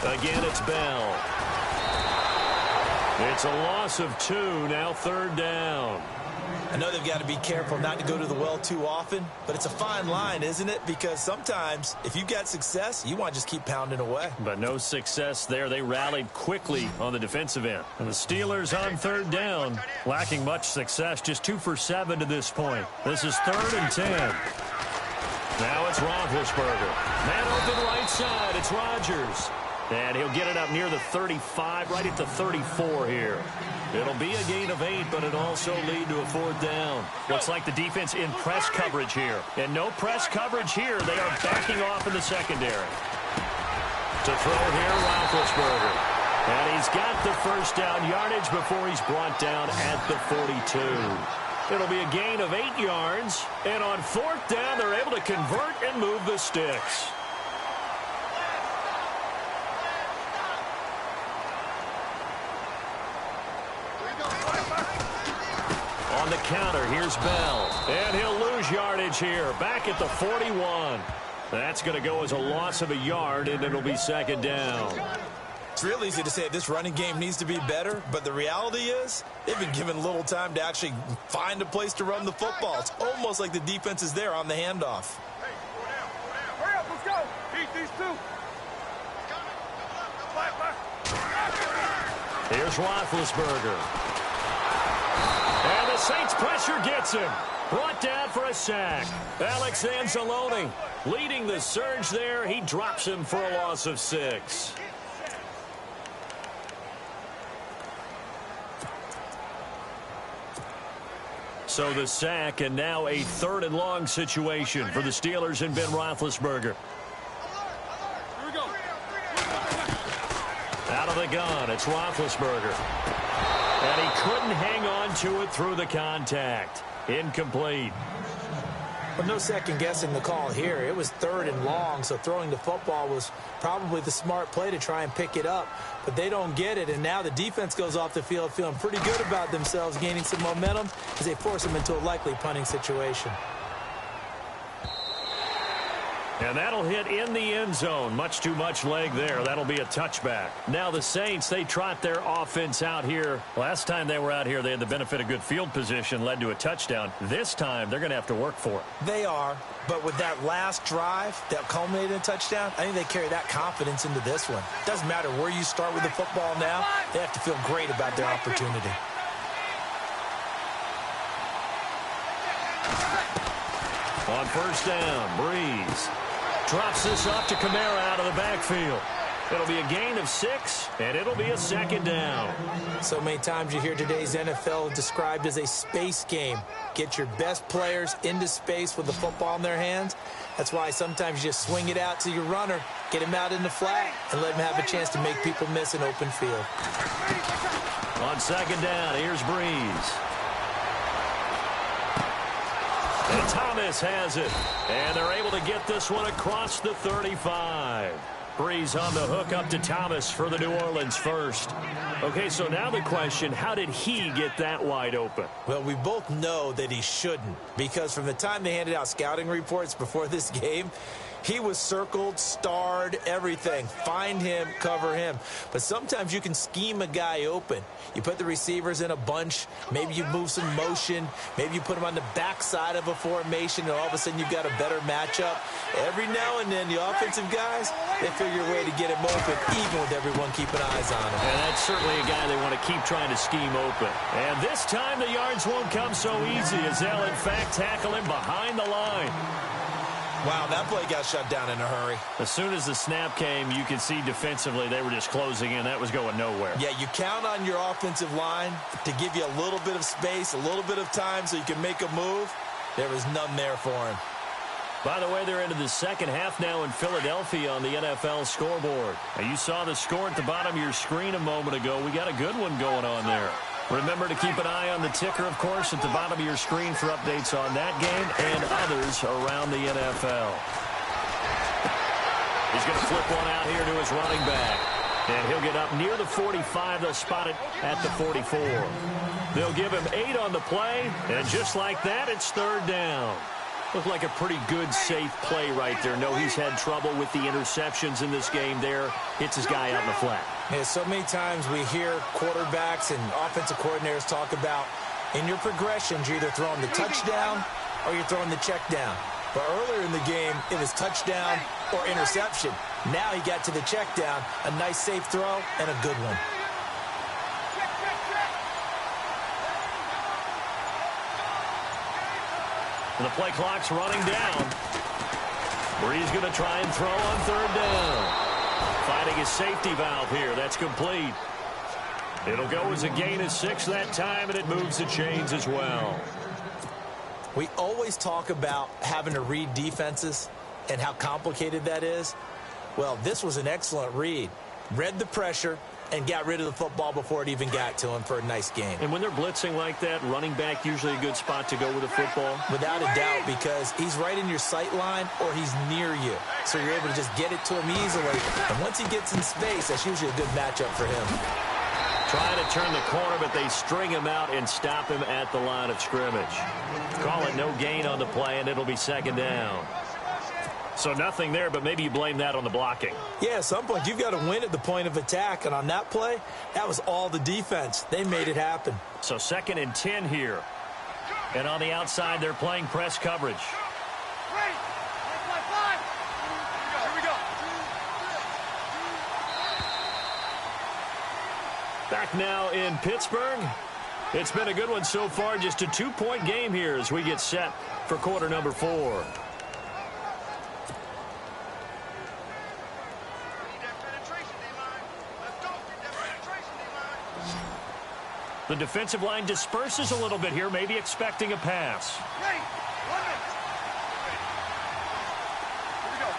Again, it's Bell. It's a loss of 2, now 3rd down. I know they've got to be careful not to go to the well too often, but it's a fine line, isn't it? Because sometimes if you've got success, you want to just keep pounding away. But no success there. They rallied quickly on the defensive end. And the Steelers on 3rd down, lacking much success, just 2 for 7 to this point. This is 3rd and 10. Now it's Roethlisberger. Man open right side. It's Rodgers. And he'll get it up near the 35, right at the 34 here. It'll be a gain of 8, but it'll also lead to a 4th down. Looks like the defense in press coverage here. And no press coverage here. They are backing off in the secondary. To throw here, Roethlisberger. And he's got the first down yardage before he's brought down at the 42. It'll be a gain of 8 yards. And on 4th down, they're able to convert and move the sticks. On the counter, here's Bell. And he'll lose yardage here, back at the 41. That's going to go as a loss of a yard, and it'll be 2nd down. It's real easy to say this running game needs to be better, but the reality is they've been given little time to actually find a place to run the football. It's almost like the defense is there on the handoff. Hey, hurry up, let's go. Beat these 2. Here's Roethlisberger. And the Saints pressure gets him. Brought down for a sack. Alex Anzalone leading the surge there. He drops him for a loss of 6. So the sack, and now a 3rd and long situation for the Steelers and Ben Roethlisberger. Here we go. Out of the gun, it's Roethlisberger. And he couldn't hang on to it through the contact. Incomplete. Well, no second guessing the call here. It was 3rd and long, so throwing the football was probably the smart play to try and pick it up. But they don't get it, and now the defense goes off the field feeling pretty good about themselves, gaining some momentum as they force them into a likely punting situation. And that'll hit in the end zone. Much too much leg there. That'll be a touchback. Now the Saints, they trot their offense out here. Last time they were out here, they had the benefit of good field position, led to a touchdown. This time, they're going to have to work for it. They are, but with that last drive that culminated in a touchdown, I think they carry that confidence into this one. Doesn't matter where you start with the football now, they have to feel great about their opportunity. On 1st down, Breeze drops this off to Kamara out of the backfield. It'll be a gain of 6, and it'll be a 2nd down. So many times you hear today's NFL described as a space game. Get your best players into space with the football in their hands. That's why sometimes you just swing it out to your runner, get him out in the flat, and let him have a chance to make people miss an open field. On 2nd down, here's Breeze. And Thomas has it. And they're able to get this one across the 35. Breeze on the hook up to Thomas for the New Orleans first. Okay, so now the question, how did he get that wide open? Well, we both know that he shouldn't, because from the time they handed out scouting reports before this game, He was circled, starred, everything. Find him, cover him. But sometimes you can scheme a guy open. You put the receivers in a bunch. Maybe you move some motion. Maybe you put them on the backside of a formation, and all of a sudden you've got a better matchup. Every now and then, the offensive guys, they figure a way to get him open, even with everyone keeping eyes on him. And that's certainly a guy they want to keep trying to scheme open. And this time the yards won't come so easy as they'll, in fact, tackle him behind the line. Wow, that play got shut down in a hurry. As soon as the snap came, you could see defensively they were just closing in. That was going nowhere. Yeah, you count on your offensive line to give you a little bit of space, a little bit of time so you can make a move. There was none there for him. By the way, they're into the second half now in Philadelphia on the NFL scoreboard. Now, you saw the score at the bottom of your screen a moment ago. We got a good one going on there. Remember to keep an eye on the ticker, of course, at the bottom of your screen for updates on that game and others around the NFL. He's going to flip one out here to his running back. And he'll get up near the 45. They'll spot it at the 44. They'll give him 8 on the play, and just like that, it's third down. Looked like a pretty good, safe play right there. No, he's had trouble with the interceptions in this game there. Hits his guy out in the flat. Yeah, so many times we hear quarterbacks and offensive coordinators talk about in your progressions, you're either throwing the touchdown or you're throwing the check down. But earlier in the game, it was touchdown or interception. Now he got to the check down, a nice safe throw, and a good one. And the play clock's running down. Bree's going to try and throw on third down. Finding his safety valve here. That's complete. It'll go as a gain of 6 that time, and it moves the chains as well. We always talk about having to read defenses and how complicated that is. Well, this was an excellent read. Read the pressure and got rid of the football before it even got to him for a nice game. And when they're blitzing like that, running back usually a good spot to go with the football? Without a doubt, because he's right in your sight line or he's near you. So you're able to just get it to him easily. And once he gets in space, that's usually a good matchup for him. Trying to turn the corner, but they string him out and stop him at the line of scrimmage. Call it no gain on the play, and it'll be second down. So nothing there, but maybe you blame that on the blocking. Yeah, at some point, you've got to win at the point of attack. And on that play, that was all the defense. They made it happen. So 2nd and 10 here. And on the outside, they're playing press coverage. Here we go. Back now in Pittsburgh. It's been a good one so far. Just a 2-point game here as we get set for quarter number 4. The defensive line disperses a little bit here, maybe expecting a pass. Ready. 1 minute. Here we go.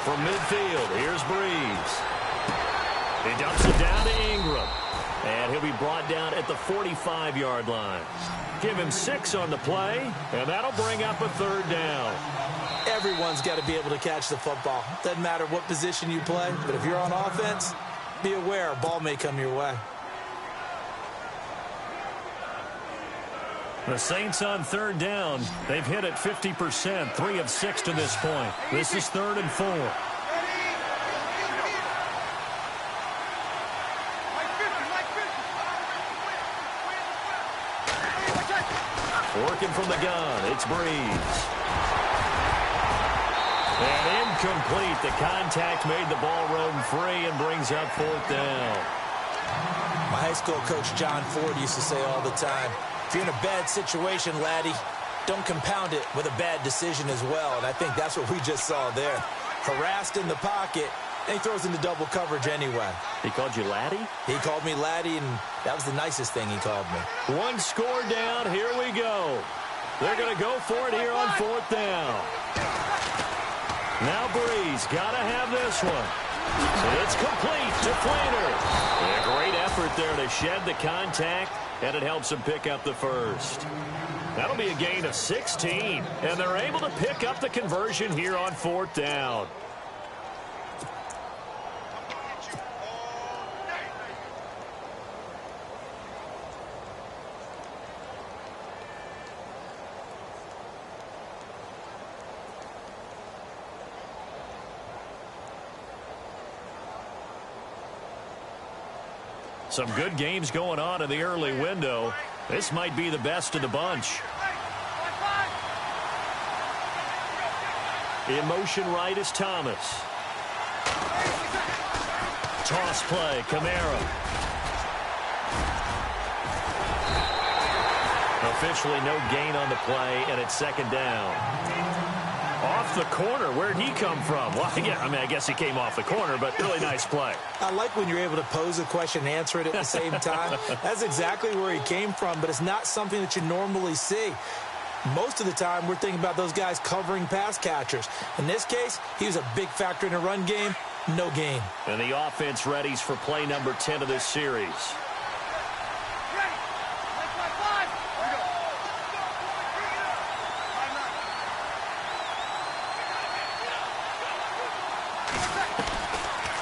From midfield, here's Breeze. He dumps it down to Ingram. And he'll be brought down at the 45-yard line. Give him 6 on the play, and that'll bring up a third down. Everyone's got to be able to catch the football. Doesn't matter what position you play, but if you're on offense, be aware a ball may come your way. The Saints on third down. They've hit it 50%, 3 of 6 to this point. This is 3rd and 4. Working from the gun, it's Breeze. And incomplete. The contact made the ball roam free and brings up 4th down. My high school coach, John Ford, used to say all the time, if you're in a bad situation, laddie, don't compound it with a bad decision as well. And I think that's what we just saw there. Harassed in the pocket, and he throws into double coverage anyway. He called you laddie? He called me laddie, and that was the nicest thing he called me. 1 score down. Here we go. They're going to go for it here on 4th down. Now Breeze got to have this one. It's complete to Fleener. A great effort there to shed the contact, and it helps him pick up the first. That'll be a gain of 16, and they're able to pick up the conversion here on 4th down. some good games going on in the early window. This might be the best of the bunch. In motion right is Thomas. Toss play, Kamara. Officially no gain on the play, and it's second down. Off the corner. Where'd he come from? Well, yeah, I guess he came off the corner, but really nice play. I like when you're able to pose a question and answer it at the same time. That's exactly where he came from, but it's not something that you normally see. Most of the time, we're thinking about those guys covering pass catchers. In this case, he was a big factor in the run game. No gain. And the offense readies for play number 10 of this series.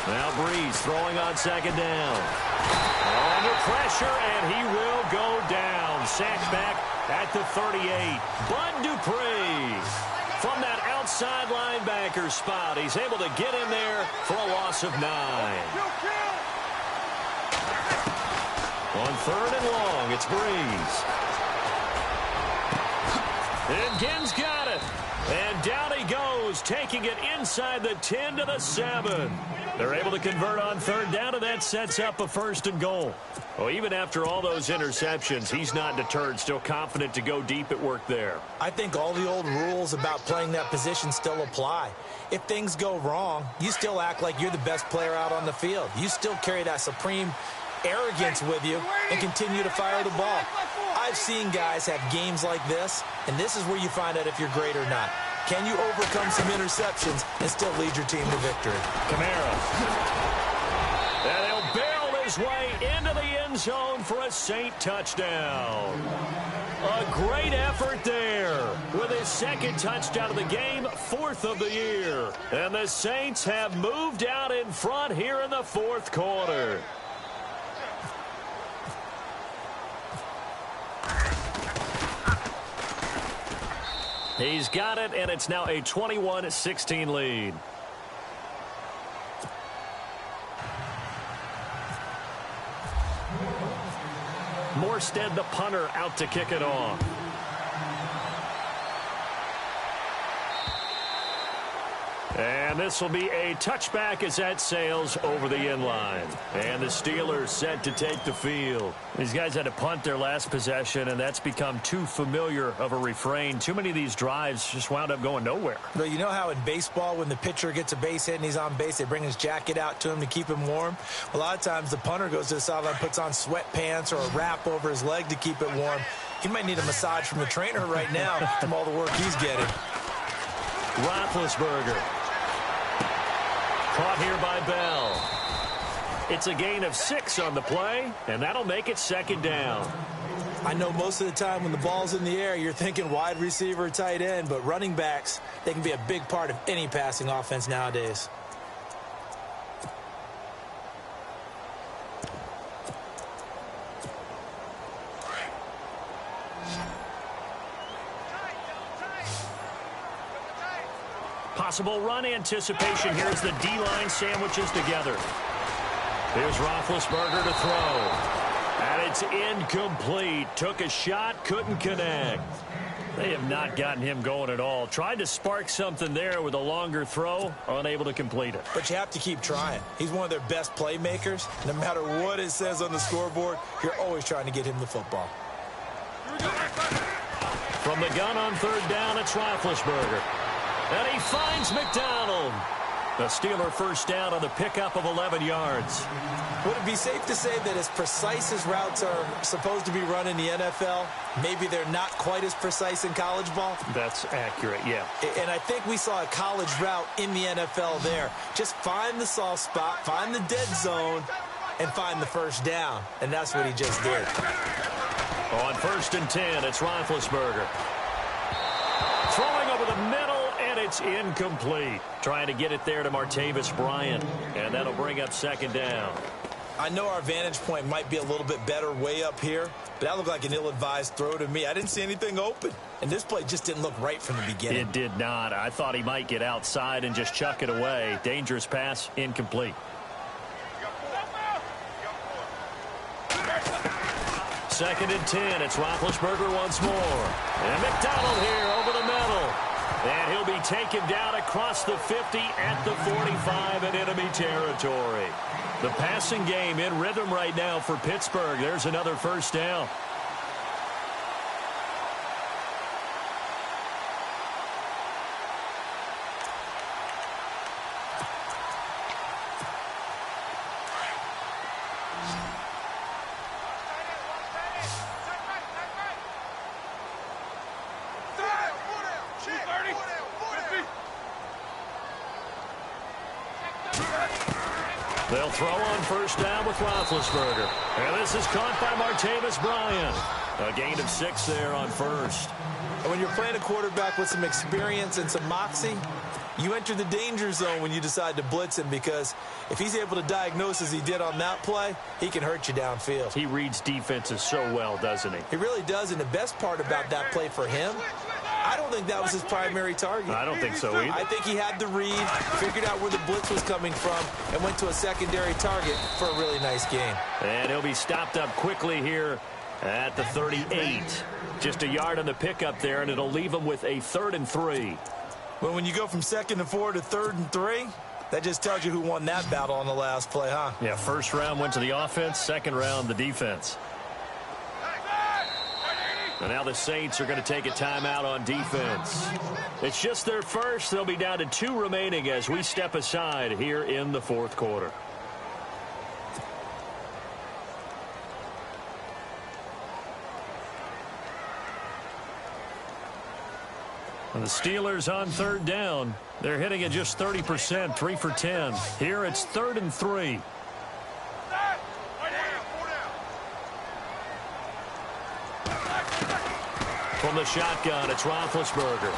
Now Breeze throwing on second down. Under pressure, and he will go down. Sacked back at the 38. Bud Dupree from that outside linebacker spot. He's able to get in there for a loss of 9. On third and long, it's Breeze. And Ginn's got it. And down he goes, taking it inside the 10 to the 7. They're able to convert on third down, and that sets up a first and goal. Well, even after all those interceptions, he's not deterred, still confident to go deep at work there. I think all the old rules about playing that position still apply. If things go wrong, you still act like you're the best player out on the field. You still carry that supreme arrogance with you and continue to fire the ball. I've seen guys have games like this, and this is where you find out if you're great or not. Can you overcome some interceptions and still lead your team to victory? Kamara. And he'll barrel his way into the end zone for a Saint touchdown. A great effort there with his second touchdown of the game, 4th of the year. And the Saints have moved out in front here in the 4th quarter. He's got it, and it's now a 21-16 lead. Morstead, the punter, out to kick it off. And this will be a touchback as that sails over the end line. And the Steelers set to take the field. These guys had to punt their last possession, and that's become too familiar of a refrain. Too many of these drives just wound up going nowhere. But you know how in baseball, when the pitcher gets a base hit and he's on base, they bring his jacket out to him to keep him warm? A lot of times the punter goes to the sideline, puts on sweatpants or a wrap over his leg to keep it warm. He might need a massage from the trainer right now from all the work he's getting. Roethlisberger. Caught here by Bell. It's a gain of 6 on the play, and that'll make it second down. I know most of the time when the ball's in the air, you're thinking wide receiver, tight end, but running backs, they can be a big part of any passing offense nowadays. Possible run anticipation. Here's the D-line sandwiches together. Here's Roethlisberger to throw. And it's incomplete. Took a shot, couldn't connect. They have not gotten him going at all. Tried to spark something there with a longer throw, unable to complete it. But you have to keep trying. He's one of their best playmakers. No matter what it says on the scoreboard, you're always trying to get him the football. From the gun on third down, it's Roethlisberger. And he finds McDonald. The Steeler first down on the pickup of 11 yards. Would it be safe to say that as precise as routes are supposed to be run in the NFL, maybe they're not quite as precise in college ball? That's accurate, yeah. And I think we saw a college route in the NFL there. Just find the soft spot, find the dead zone, and find the first down. And that's what he just did. On 1st and 10, it's Roethlisberger. Throwing over the middle, and it's incomplete. Trying to get it there to Martavis Bryant, and that'll bring up second down. I know our vantage point might be a little bit better way up here, but that looked like an ill-advised throw to me. I didn't see anything open, and this play just didn't look right from the beginning. It did not. I thought he might get outside and just chuck it away. Dangerous pass, incomplete. Second and 10. It's Roethlisberger once more. And McDonald here over the middle. And he'll be taken down across the 50 at the 45 in enemy territory. The passing game in rhythm right now for Pittsburgh. There's another first down. They'll throw on first down with Roethlisberger. And this is caught by Martavis Bryant. A gain of 6 there on first. And when you're playing a quarterback with some experience and some moxie, you enter the danger zone when you decide to blitz him, because if he's able to diagnose as he did on that play, he can hurt you downfield. He reads defenses so well, doesn't he? He really does, and the best part about that play for him, I don't think that was his primary target. I don't think so either. I think he had the read, figured out where the blitz was coming from, and went to a secondary target for a really nice gain. And he'll be stopped up quickly here at the 38. Just a yard on the pickup there, and it'll leave him with a 3rd and 3. Well, when you go from 2nd and 4 to 3rd and 3, that just tells you who won that battle on the last play, huh? Yeah, first round went to the offense, second round the defense. And now the Saints are going to take a timeout on defense. It's just their first. They'll be down to 2 remaining as we step aside here in the 4th quarter. And the Steelers on 3rd down. They're hitting at just 30%, 3 for 10. Here it's 3rd and 3. From the shotgun, it's Roethlisberger.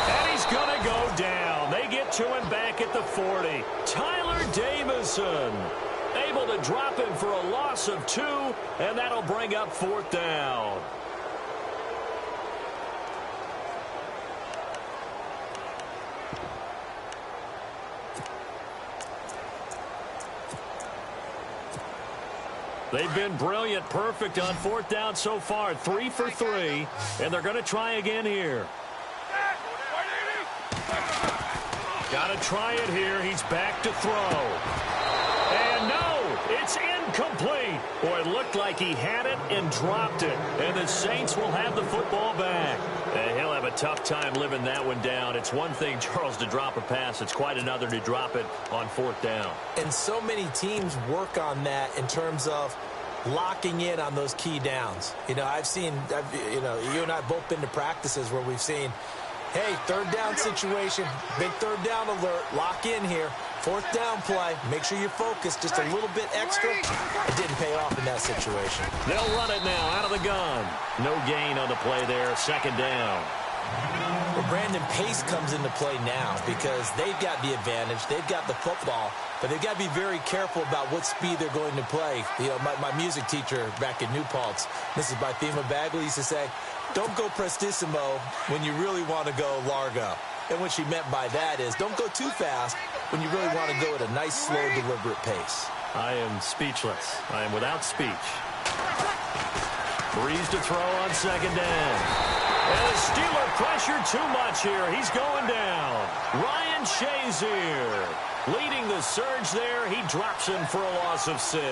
And he's going to go down. They get to him back at the 40. Tyler Davison able to drop him for a loss of 2, and that'll bring up 4th down. They've been brilliant, perfect on 4th down so far, 3 for 3, and they're going to try again here. Got to try it here. He's back to throw. And no, it's incomplete. Boy, it looked like he had it and dropped it, and the Saints will have the football back. And he'll have a tough time living that one down. It's one thing, Charles, to drop a pass. It's quite another to drop it on 4th down. And so many teams work on that in terms of locking in on those key downs. You know, you and I have both been to practices where we've seen, hey, 3rd down situation, big 3rd down alert, lock in here. 4th down play, make sure you focus just a little bit extra. It didn't pay off in that situation. They'll run it now out of the gun. No gain on the play there, 2nd down. Well, Brandon, pace comes into play now because they've got the advantage. They've got the football, but they've got to be very careful about what speed they're going to play. You know, my music teacher back in New Paltz, Mrs. Bythema Bagley, used to say, don't go prestissimo when you really want to go largo. And what she meant by that is don't go too fast when you really want to go at a nice, slow, deliberate pace. I am speechless. I am without speech. Breeze to throw on 2nd down. And the Steeler pressure too much here. He's going down. Ryan Shazier leading the surge there. He drops him for a loss of 6.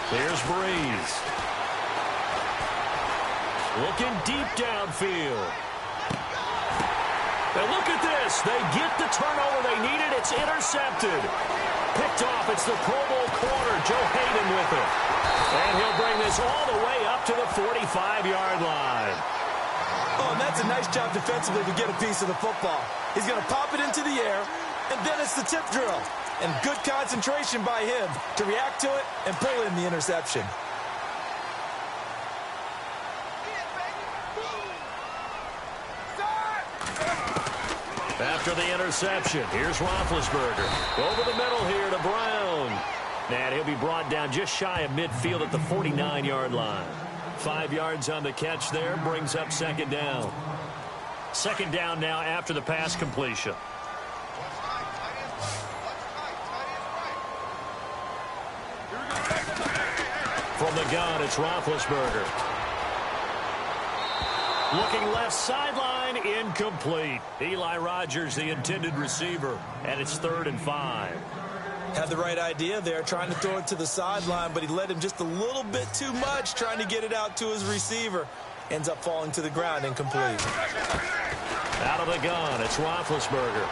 Here's Breeze. Looking deep downfield. And look at this. They get the turnover they needed. It's intercepted. Picked off. It's the Pro Bowl corner, Joe Hayden, with it. And he'll bring this all the way up to the 45-yard line. Oh, and that's a nice job defensively to get a piece of the football. He's going to pop it into the air, and then it's the tip drill. And good concentration by him to react to it and pull in the interception. After the interception, here's Roethlisberger. Over the middle here to Brown. And he'll be brought down just shy of midfield at the 49-yard line. 5 yards on the catch there, brings up 2nd down. Second down now after the pass completion. From the gun, it's Roethlisberger. Looking left sideline, incomplete. Eli Rogers, the intended receiver, and it's 3rd and 5. Had the right idea there, trying to throw it to the sideline, but he led him just a little bit too much, trying to get it out to his receiver. Ends up falling to the ground, incomplete. Out of the gun, it's Roethlisberger.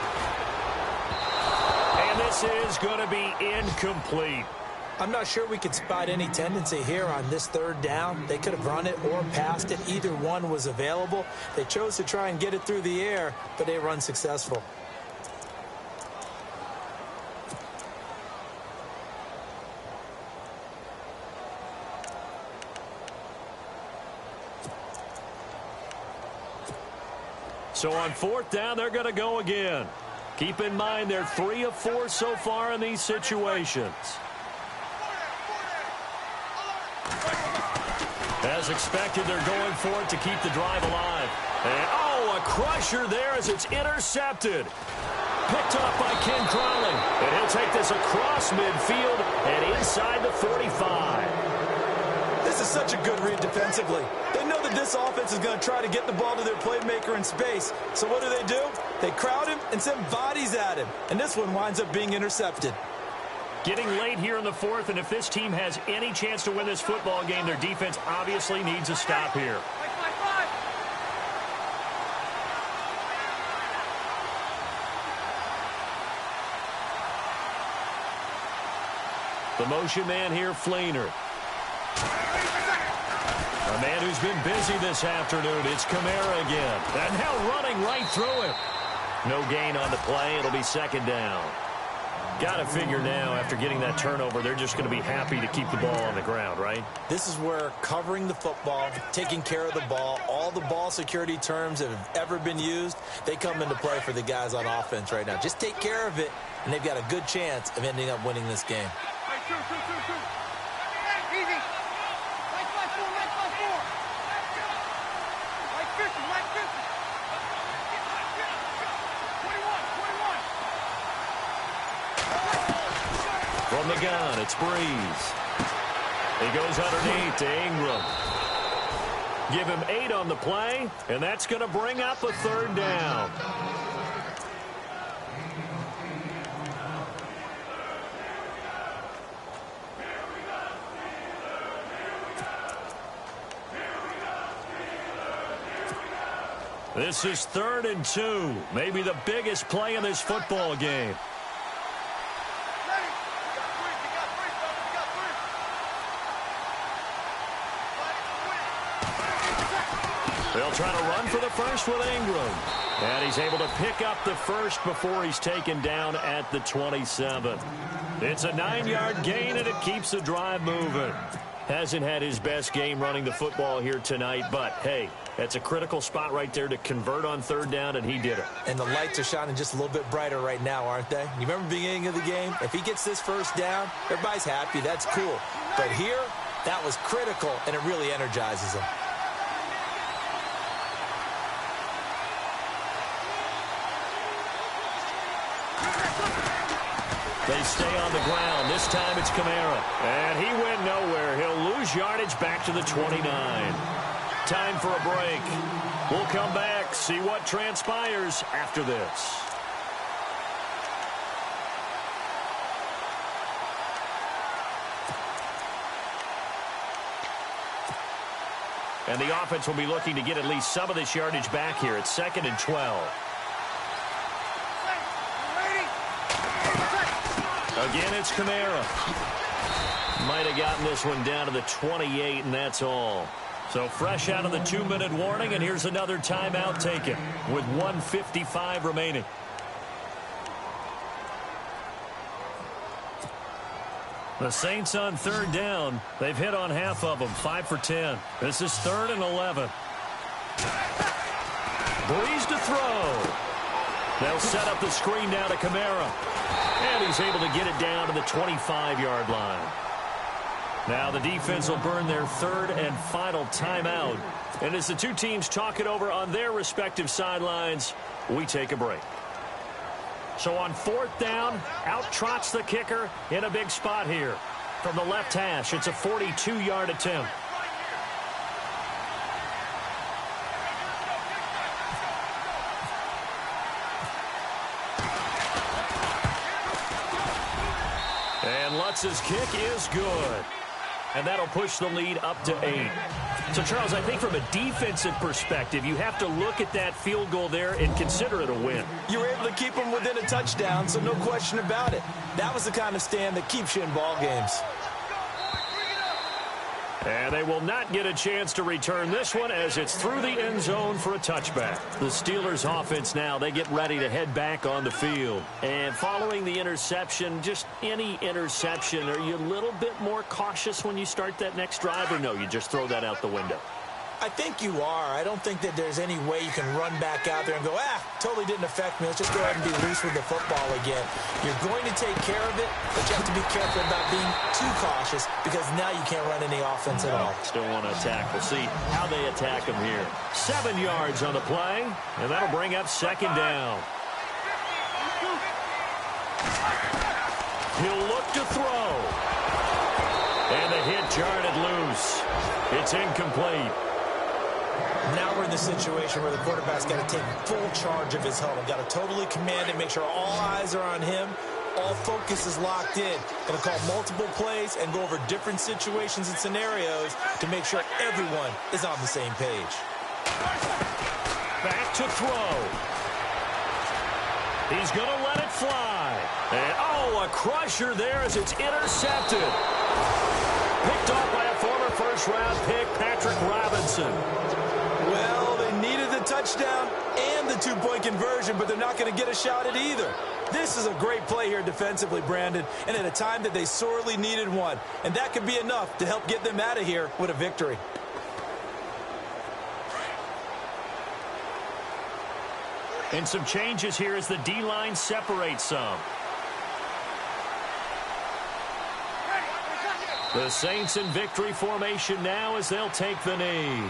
And this is going to be incomplete. I'm not sure we could spot any tendency here on this 3rd down. They could have run it or passed it. Either one was available. They chose to try and get it through the air, but they were unsuccessful. So on 4th down, they're going to go again. Keep in mind they're 3 of 4 so far in these situations. As expected, they're going for it to keep the drive alive. And, oh, a crusher there as it's intercepted. Picked up by Ken Crowley. And he'll take this across midfield and inside the 45. This is such a good read defensively. They know that this offense is going to try to get the ball to their playmaker in space. So what do? They crowd him and send bodies at him. And this one winds up being intercepted. Getting late here in the 4th, and if this team has any chance to win this football game, their defense obviously needs a stop here. The motion man here, Fleener. A man who's been busy this afternoon. It's Kamara again. And now running right through him. No gain on the play. It'll be 2nd down. Got to figure now, after getting that turnover, they're just going to be happy to keep the ball on the ground, right? This is where covering the football, taking care of the ball, all the ball security terms that have ever been used, they come into play for the guys on offense right now. Just take care of it, and they've got a good chance of ending up winning this game. Easy. Right 5-4. Right 50. 21. From the gun, it's Breeze. He goes underneath to Ingram. Give him 8 on the play, and that's going to bring up a 3rd down. This is 3rd and 2, maybe the biggest play in this football game. They'll try to run for the first with Ingram. And he's able to pick up the first before he's taken down at the 27. It's a 9-yard gain, and it keeps the drive moving. Hasn't had his best game running the football here tonight, but, hey, that's a critical spot right there to convert on 3rd down, and he did it. And the lights are shining just a little bit brighter right now, aren't they? You remember the beginning of the game? If he gets this first down, everybody's happy. That's cool. But here, that was critical, and it really energizes him. They stay on the ground. This time it's Kamara. And he went nowhere. He'll lose yardage back to the 29. Time for a break. We'll come back, see what transpires after this. And the offense will be looking to get at least some of this yardage back here. It's 2nd and 12. Again, it's Kamara. Might have gotten this one down to the 28, and that's all. So fresh out of the 2-minute warning, and here's another timeout taken with 1:55 remaining. The Saints on 3rd down. They've hit on half of them, 5 for 10. This is 3rd and 11. Breeze to throw. They'll set up the screen now to Kamara. And he's able to get it down to the 25-yard line. Now the defense will burn their 3rd and final timeout And as the two teams talk it over on their respective sidelines, we take a break. So on 4th down, out trots the kicker in a big spot here. From the left hash, it's a 42-yard attempt. And Lutz's kick is good. And that'll push the lead up to 8. So, Charles, I think from a defensive perspective, you have to look at that field goal there and consider it a win. You were able to keep them within a touchdown, so no question about it. That was the kind of stand that keeps you in ball games. And they will not get a chance to return this one as it's through the end zone for a touchback. The Steelers offense now, they get ready to head back on the field. And following the interception, just any interception, are you a little bit more cautious when you start that next drive, or no, you just throw that out the window? I think you are. I don't think that there's any way you can run back out there and go, totally didn't affect me. Let's just go ahead and be loose with the football again. You're going to take care of it, but you have to be careful about being too cautious because now you can't run any offense at all. Still want to attack. We'll see how they attack them here. 7 yards on the play, and that'll bring up 2nd down. He'll look to throw. And the hit jarred it loose. It's incomplete. Now we're in the situation where the quarterback's got to take full charge of his huddle. Got to totally command it, make sure all eyes are on him. All focus is locked in. Going to call multiple plays and go over different situations and scenarios to make sure everyone is on the same page. Back to throw. He's going to let it fly. And, a crusher there as it's intercepted. Picked off by a former first-round pick, Patrick Robinson. Well, they needed the touchdown and the 2-point conversion, but they're not going to get a shot at either. This is a great play here defensively, Brandon, and at a time that they sorely needed one. And that could be enough to help get them out of here with a victory. And some changes here as the D-line separates some. The Saints in victory formation now as they'll take the knee.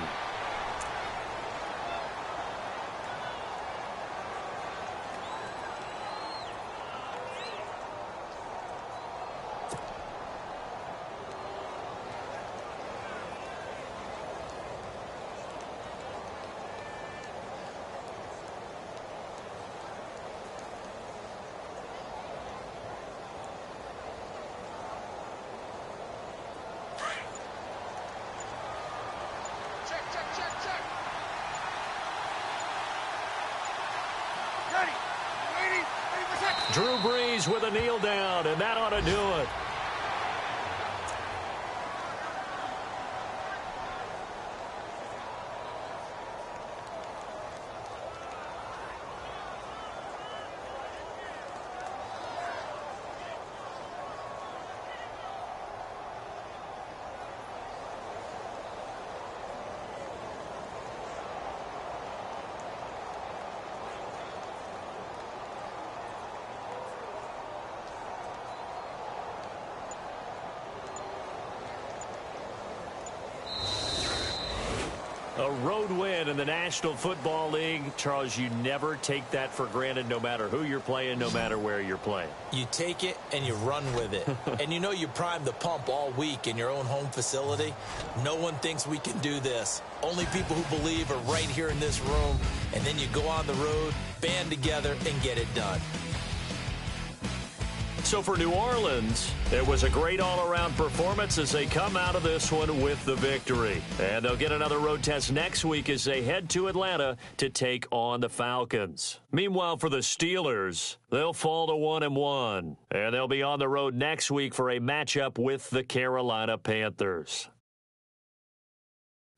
Drew Brees with a kneel down, and that ought to do it. A road win in the National Football League. Charles, you never take that for granted no matter who you're playing, no matter where you're playing. You take it and you run with it. And you know you primed the pump all week in your own home facility. No one thinks we can do this. Only people who believe are right here in this room. And then you go on the road, band together, and get it done. So for New Orleans, it was a great all-around performance as they come out of this one with the victory. And they'll get another road test next week as they head to Atlanta to take on the Falcons. Meanwhile, for the Steelers, they'll fall to 1-1. And they'll be on the road next week for a matchup with the Carolina Panthers.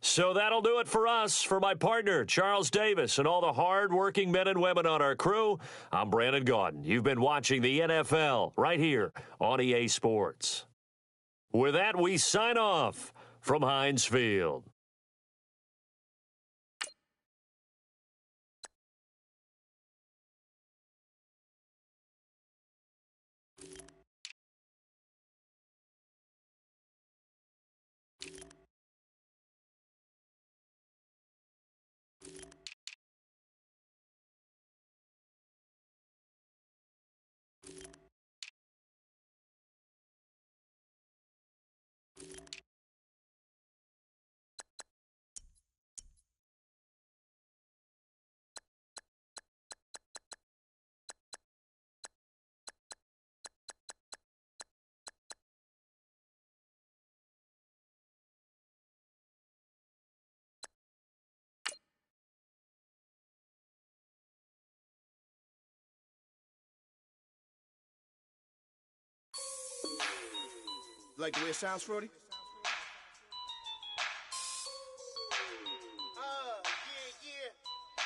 So that'll do it for us. For my partner, Charles Davis, and all the hard-working men and women on our crew, I'm Brandon Gaudin. You've been watching the NFL right here on EA Sports. With that, we sign off from Heinz Field. Like the way it sounds, Frody?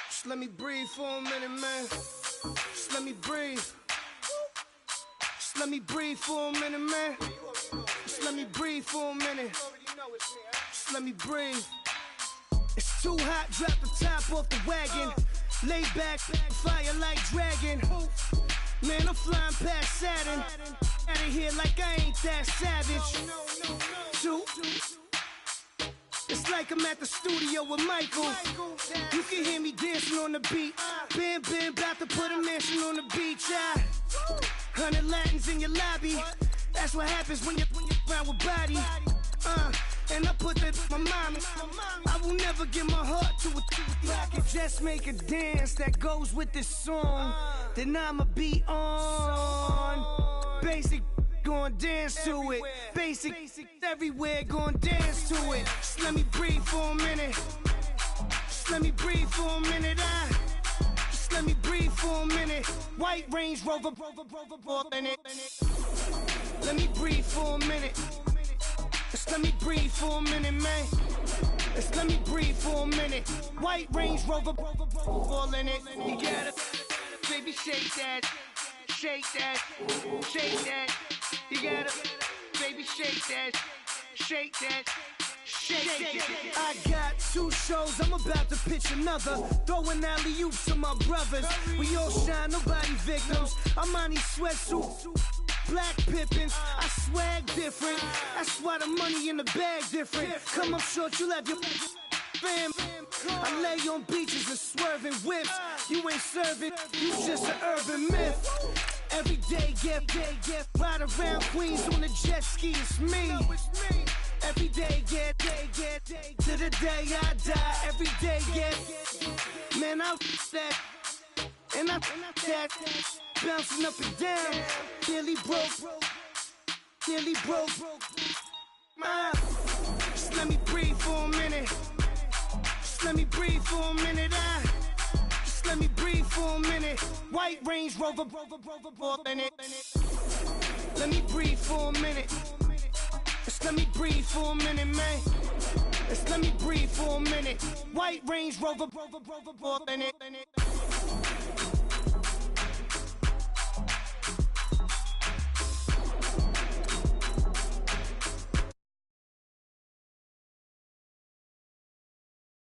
Just let me breathe for a minute, man. Just let me breathe. Just let me breathe for a minute, man. Just let me breathe for a minute. Just let me breathe. It's too hot, drop the top off the wagon. Lay back, fire like dragon. Man, I'm flying past Saturn. Out of here like I ain't that savage. Two. It's like I'm at the studio with Michael. You can hear me dancing on the beat. Bam, about to put a mansion on the beach. 100 Latins in your lobby. That's what happens when you're around with body. And I put that in my mama. I will never give my heart to it. If I could just make a dance that goes with this song, then I'ma be on. Basic, gon' dance to it. Basic, everywhere, gon' dance to it. Just let me breathe for a minute. Just let me breathe for a minute. Just let me breathe for a minute. White Range Rover, in it. Let me breathe for a minute. Just let me breathe for a minute, man. Just let me breathe for a minute. White Range Rover, all in it. You gotta, baby, shake that, shake that, shake that. You gotta, baby, shake that, shake that. Shake. I got 2 shows, I'm about to pitch another. Throwing alley-oops to my brothers. We all shine, nobody victims. I'm on these sweatsuits, black Pippins. I swag different. That's why the money in the bag different. Come up short, you'll have your fam. I lay on beaches and swerving whips. You ain't serving, you just an urban myth. Every day, get ride around Queens on a jet ski, it's me. Every day, get to the day I die. Every day, get, man, I that, and I that, bouncing up and down, nearly broke. Just let me breathe for a minute. Just let me breathe for a minute. Just let me breathe for a minute. White Range Rover, in it. Let me breathe for a minute. Just let me breathe for a minute, man. Just let me breathe for a minute. White Range Rover, in it.